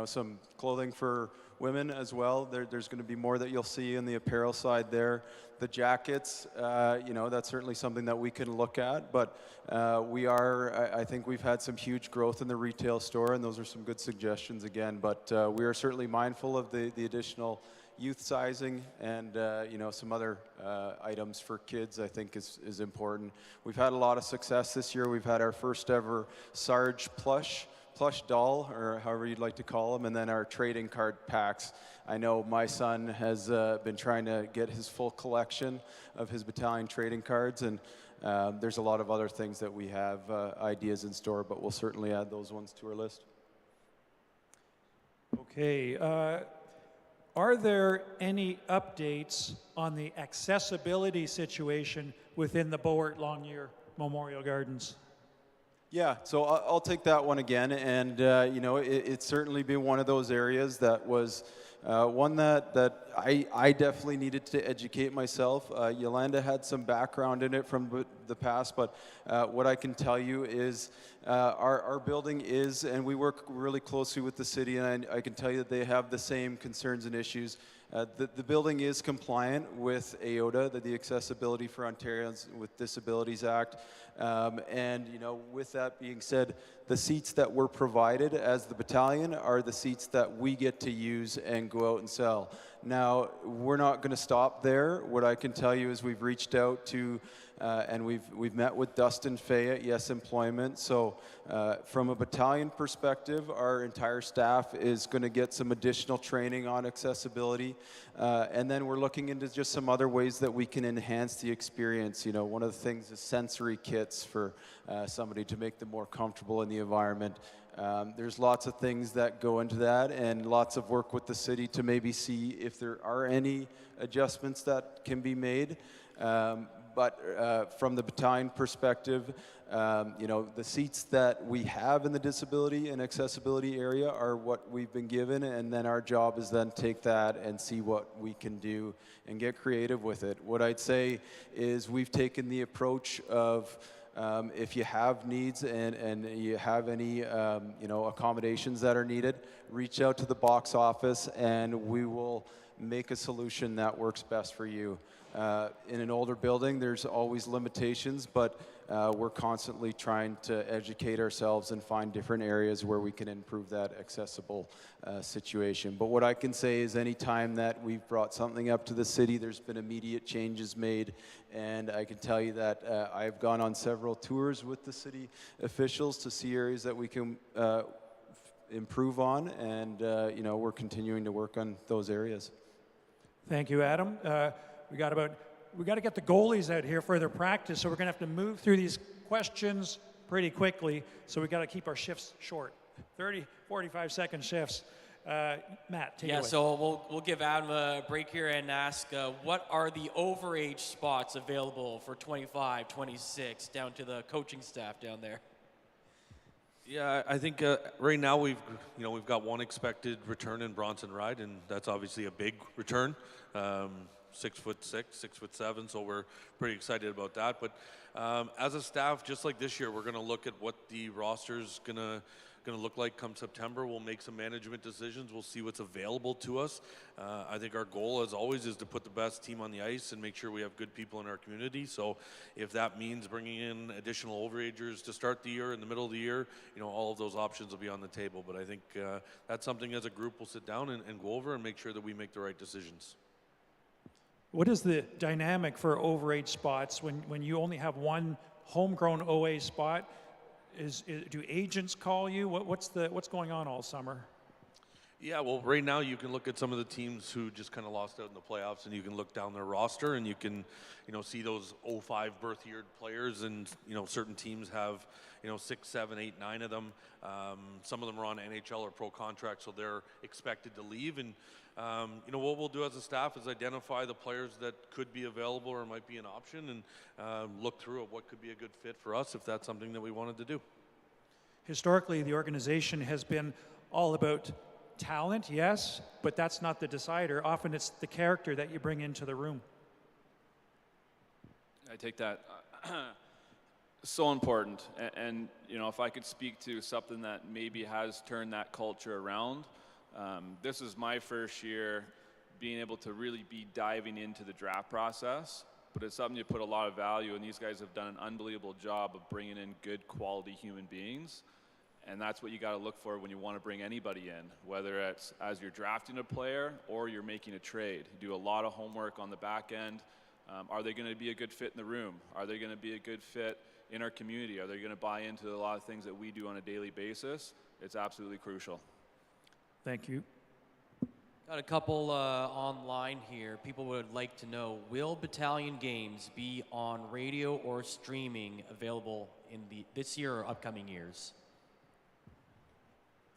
some clothing for women as well. There's going to be more that you'll see in the apparel side there. The jackets, that's certainly something that we can look at, but I think we've had some huge growth in the retail store, and those are some good suggestions again, but we are certainly mindful of the additional youth sizing and some other items for kids I think is important. We've had a lot of success this year. We've had our first ever Sarge plush doll, or however you'd like to call them, and then our trading card packs. I know my son has been trying to get his full collection of his battalion trading cards, and there's a lot of other things that we have ideas in store, but we'll certainly add those ones to our list. Okay. Are there any updates on the accessibility situation within the Beaufort Longyear Memorial Gardens? Yeah, so I'll take that one again, and you know, it's certainly been one of those areas that was one that I definitely needed to educate myself. Yolanda had some background in it from the past, but what I can tell you is our building is, and we work really closely with the city, and I can tell you that they have the same concerns and issues. The building is compliant with AOTA, the Accessibility for Ontarians with Disabilities Act. And you know, with that being said, the seats that were provided as the battalion are the seats that we get to use and go out and sell. Now, we're not going to stop there. What I can tell you is we've reached out to and we've met with Dustin Fay at Yes Employment. So from a battalion perspective, our entire staff is going to get some additional training on accessibility. And then we're looking into just some other ways that we can enhance the experience. You know, one of the things is sensory kits for somebody to make them more comfortable in the environment. There's lots of things that go into that, and lots of work with the city to maybe see if there are any adjustments that can be made. But from the battalion perspective, you know, the seats that we have in the disability and accessibility area are what we've been given, and then our job is then take that and see what we can do and get creative with it. What I'd say is we've taken the approach of if you have needs and you have any you know, accommodations that are needed, reach out to the box office and we will make a solution that works best for you. In an older building, there's always limitations, but we're constantly trying to educate ourselves and find different areas where we can improve that accessible situation. But what I can say is any time that we've brought something up to the city, there's been immediate changes made, and I can tell you that I've gone on several tours with the city officials to see areas that we can improve on, and you know, we're continuing to work on those areas. Thank you, Adam. We got to get the goalies out here for their practice, so we're going to have to move through these questions pretty quickly. So we got to keep our shifts short, 30, 45-second shifts. Matt, take it away. Yeah, so we'll give Adam a break here and ask, what are the overage spots available for 25, 26, down to the coaching staff down there? Yeah, I think right now we've got one expected return in Bronson Ride, and that's obviously a big return. 6'6", 6'7", so we're pretty excited about that. But as a staff, just like this year, we're going to look at what the roster's going to look like come September. We'll make some management decisions. We'll see what's available to us. I think our goal, as always, is to put the best team on the ice and make sure we have good people in our community. So if that means bringing in additional overagers to start the year, in the middle of the year, you know, all of those options will be on the table. But I think that's something as a group we'll sit down and go over and make sure that we make the right decisions. What is the dynamic for overage spots when you only have one homegrown OA spot? Do agents call you? What's going on all summer? Yeah, well, right now you can look at some of the teams who just kind of lost out in the playoffs, and you can look down their roster, and you can, you know, see those 05 birth-year players, and you know, certain teams have, you know, 6, 7, 8, 9 of them. Some of them are on NHL or pro contracts, so they're expected to leave. And you know, what we'll do as a staff is identify the players that could be available or might be an option, and look through at what could be a good fit for us if that's something that we wanted to do. Historically, the organization has been all about talent, yes, but that's not the decider. Often it's the character that you bring into the room. I take that. So important. And, you know, if I could speak to something that maybe has turned that culture around, this is my first year being able to really be diving into the draft process, but it's something you put a lot of value, and these guys have done an unbelievable job of bringing in good quality human beings. And that's what you got to look for when you want to bring anybody in, whether it's as you're drafting a player or you're making a trade. You do a lot of homework on the back end. Are they going to be a good fit in the room? Are they going to be a good fit in our community? Are they going to buy into a lot of things that we do on a daily basis? It's absolutely crucial. Thank you. Got a couple online here. People would like to know, will Battalion games be on radio or streaming available in this year or upcoming years?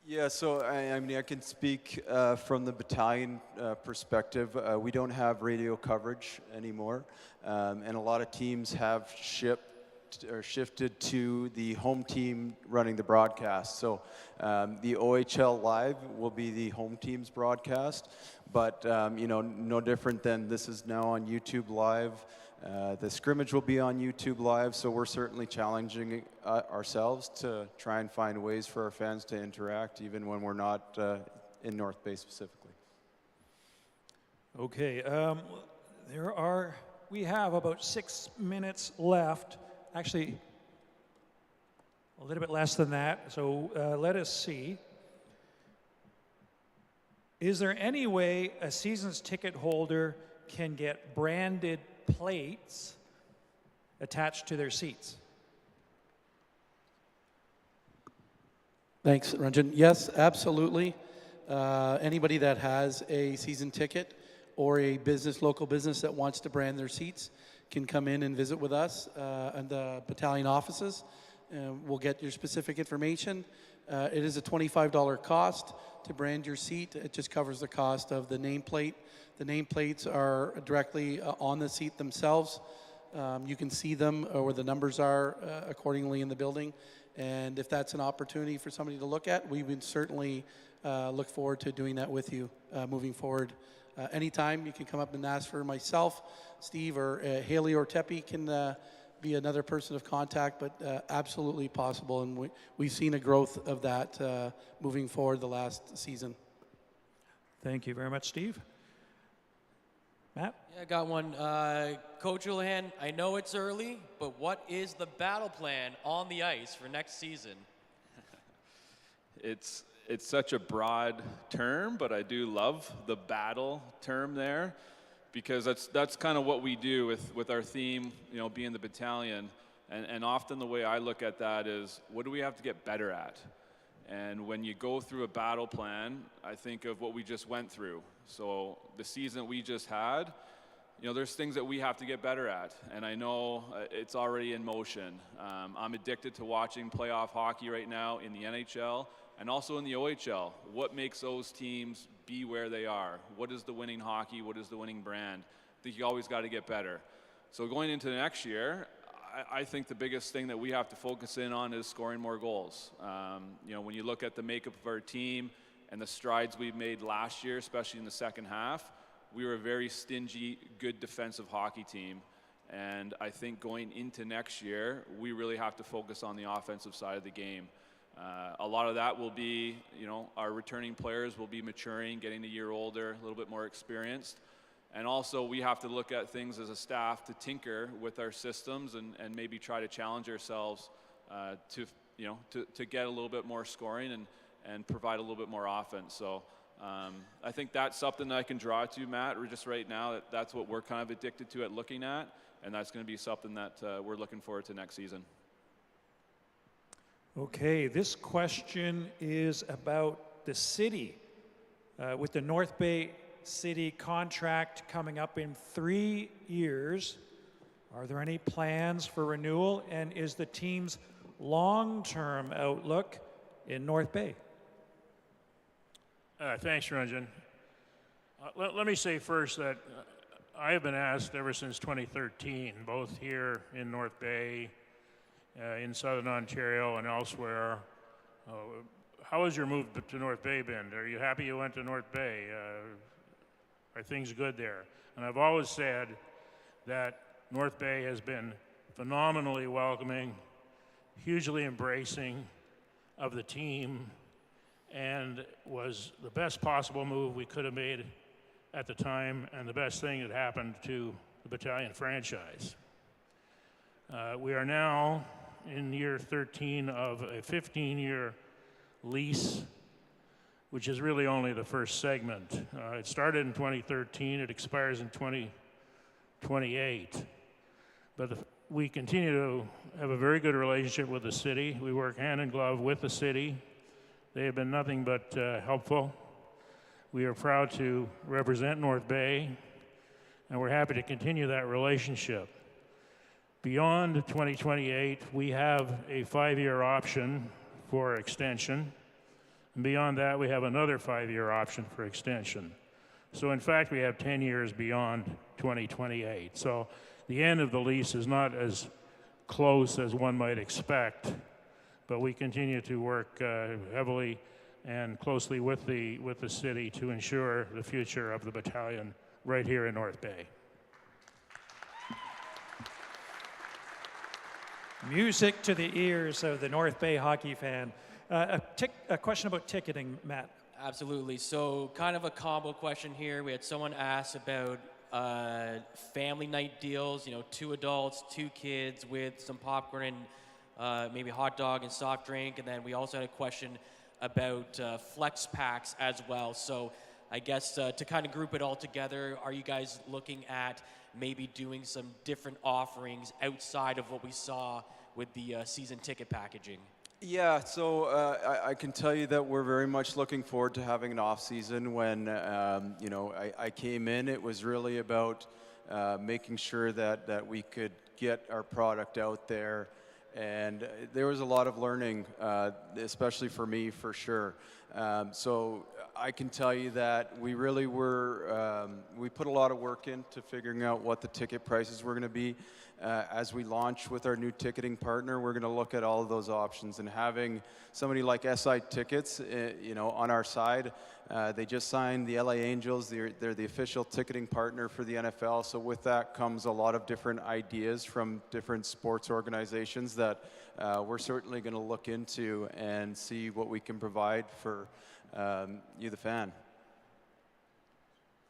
Yeah, so I mean, I can speak from the battalion perspective. We don't have radio coverage anymore, and a lot of teams have shipped or shifted to the home team running the broadcast. So the OHL Live will be the home team's broadcast, but no different than this is now on YouTube Live. The scrimmage will be on YouTube Live, so we're certainly challenging ourselves to try and find ways for our fans to interact, even when we're not in North Bay specifically. Okay, we have about 6 minutes left. Actually, a little bit less than that, so let us see. Is there any way a season's ticket holder can get branded plates attached to their seats? Thanks, Ranjan. Yes, absolutely. Anybody that has a season ticket or a local business that wants to brand their seats can come in and visit with us and the Battalion offices. We'll get your specific information. It is a $25 cost to brand your seat. It just covers the cost of the nameplate. The nameplates are directly on the seat themselves. You can see them where the numbers are accordingly in the building. And if that's an opportunity for somebody to look at, we would certainly look forward to doing that with you moving forward. Anytime you can come up and ask for myself, Steve, or Haley or Tepe can be another person of contact, but absolutely possible. And we've seen a growth of that moving forward the last season. Thank you very much, Steve. Matt? Yeah, I got one. Coach Houlihan, I know it's early, but what is the battle plan on the ice for next season? It's such a broad term, but I do love the battle term there, because that's kind of what we do with our theme, being the battalion. And often the way I look at that is, what do we have to get better at? And when you go through a battle plan, I think of what we just went through. So the season we just had, there's things that we have to get better at. And I know it's already in motion. I'm addicted to watching playoff hockey right now in the NHL and also in the OHL. What makes those teams be where they are? What is the winning hockey? What is the winning brand? I think you always got to get better. So going into the next year, I think the biggest thing that we have to focus in on is scoring more goals. When you look at the makeup of our team and the strides we've made last year, especially in the second half, we were a very stingy, good defensive hockey team. And I think going into next year, we really have to focus on the offensive side of the game. A lot of that will be, our returning players will be maturing, getting a year older, a little bit more experienced. And also we have to look at things as a staff to tinker with our systems and maybe try to challenge ourselves to get a little bit more scoring and provide a little bit more offense. So I think that's something that I can draw to, Matt, or just right now, that's what we're kind of addicted to looking at. And that's going to be something that we're looking forward to next season. Okay, this question is about the city. With the North Bay City contract coming up in 3 years, are there any plans for renewal? And is the team's long-term outlook in North Bay? Thanks, Ranjan. Let me say first that I have been asked ever since 2013, both here in North Bay, in Southern Ontario and elsewhere, how has your move to North Bay been? Are you happy you went to North Bay? Are things good there? And I've always said that North Bay has been phenomenally welcoming, hugely embracing of the team, and was the best possible move we could have made at the time, and the best thing that happened to the Battalion franchise. We are now in year 13 of a 15-year lease, which is really only the first segment. It started in 2013, it expires in 2028. But we continue to have a very good relationship with the city. We work hand in glove with the city. They have been nothing but helpful. We are proud to represent North Bay, and we're happy to continue that relationship. Beyond 2028, we have a 5-year option for extension. And beyond that, we have another 5-year option for extension. So in fact, we have 10 years beyond 2028. So the end of the lease is not as close as one might expect, but we continue to work heavily and closely with the city to ensure the future of the battalion right here in North Bay. Music to the ears of the North Bay hockey fan. A question about ticketing, Matt. Absolutely. So kind of a combo question here. We had someone ask about family night deals, 2 adults, 2 kids with some popcorn and maybe hot dog and soft drink. And then we also had a question about flex packs as well. So I guess to kind of group it all together, are you guys looking at maybe doing some different offerings outside of what we saw with the season ticket packaging? Yeah, so I can tell you that we're very much looking forward to having an off season. When I came in, it was really about making sure that we could get our product out there, and there was a lot of learning, especially for me, for sure. So I can tell you that we really were, we put a lot of work into figuring out what the ticket prices were going to be. As we launch with our new ticketing partner, we're going to look at all of those options, and having somebody like SI Tickets, on our side. They just signed the LA Angels. They're the official ticketing partner for the NFL. So with that comes a lot of different ideas from different sports organizations that we're certainly going to look into and see what we can provide for you, the fan.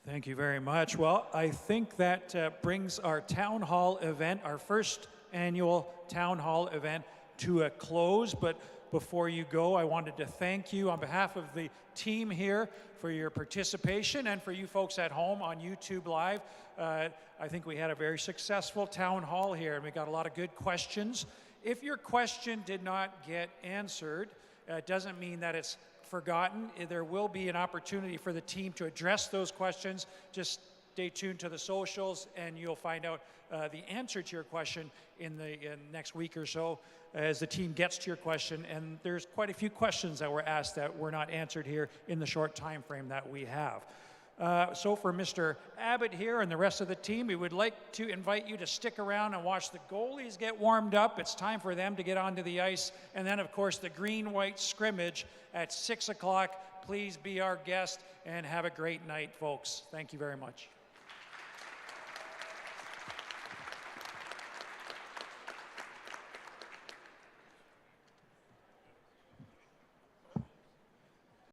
Thank you very much. Well, I think that brings our town hall event, our first annual town hall event, to a close. But before you go, I wanted to thank you on behalf of the team here for your participation, and for you folks at home on YouTube Live. I think we had a very successful town hall here, and we got a lot of good questions. If your question did not get answered, it doesn't mean that it's forgotten. There will be an opportunity for the team to address those questions. Just stay tuned to the socials, and you'll find out the answer to your question in the next week or so as the team gets to your question. And there's quite a few questions that were asked that were not answered here in the short time frame that we have. So for Mr. Abbott here and the rest of the team, we would like to invite you to stick around and watch the goalies get warmed up. It's time for them to get onto the ice. And then, of course, the green-white scrimmage at 6 o'clock. Please be our guest and have a great night, folks. Thank you very much.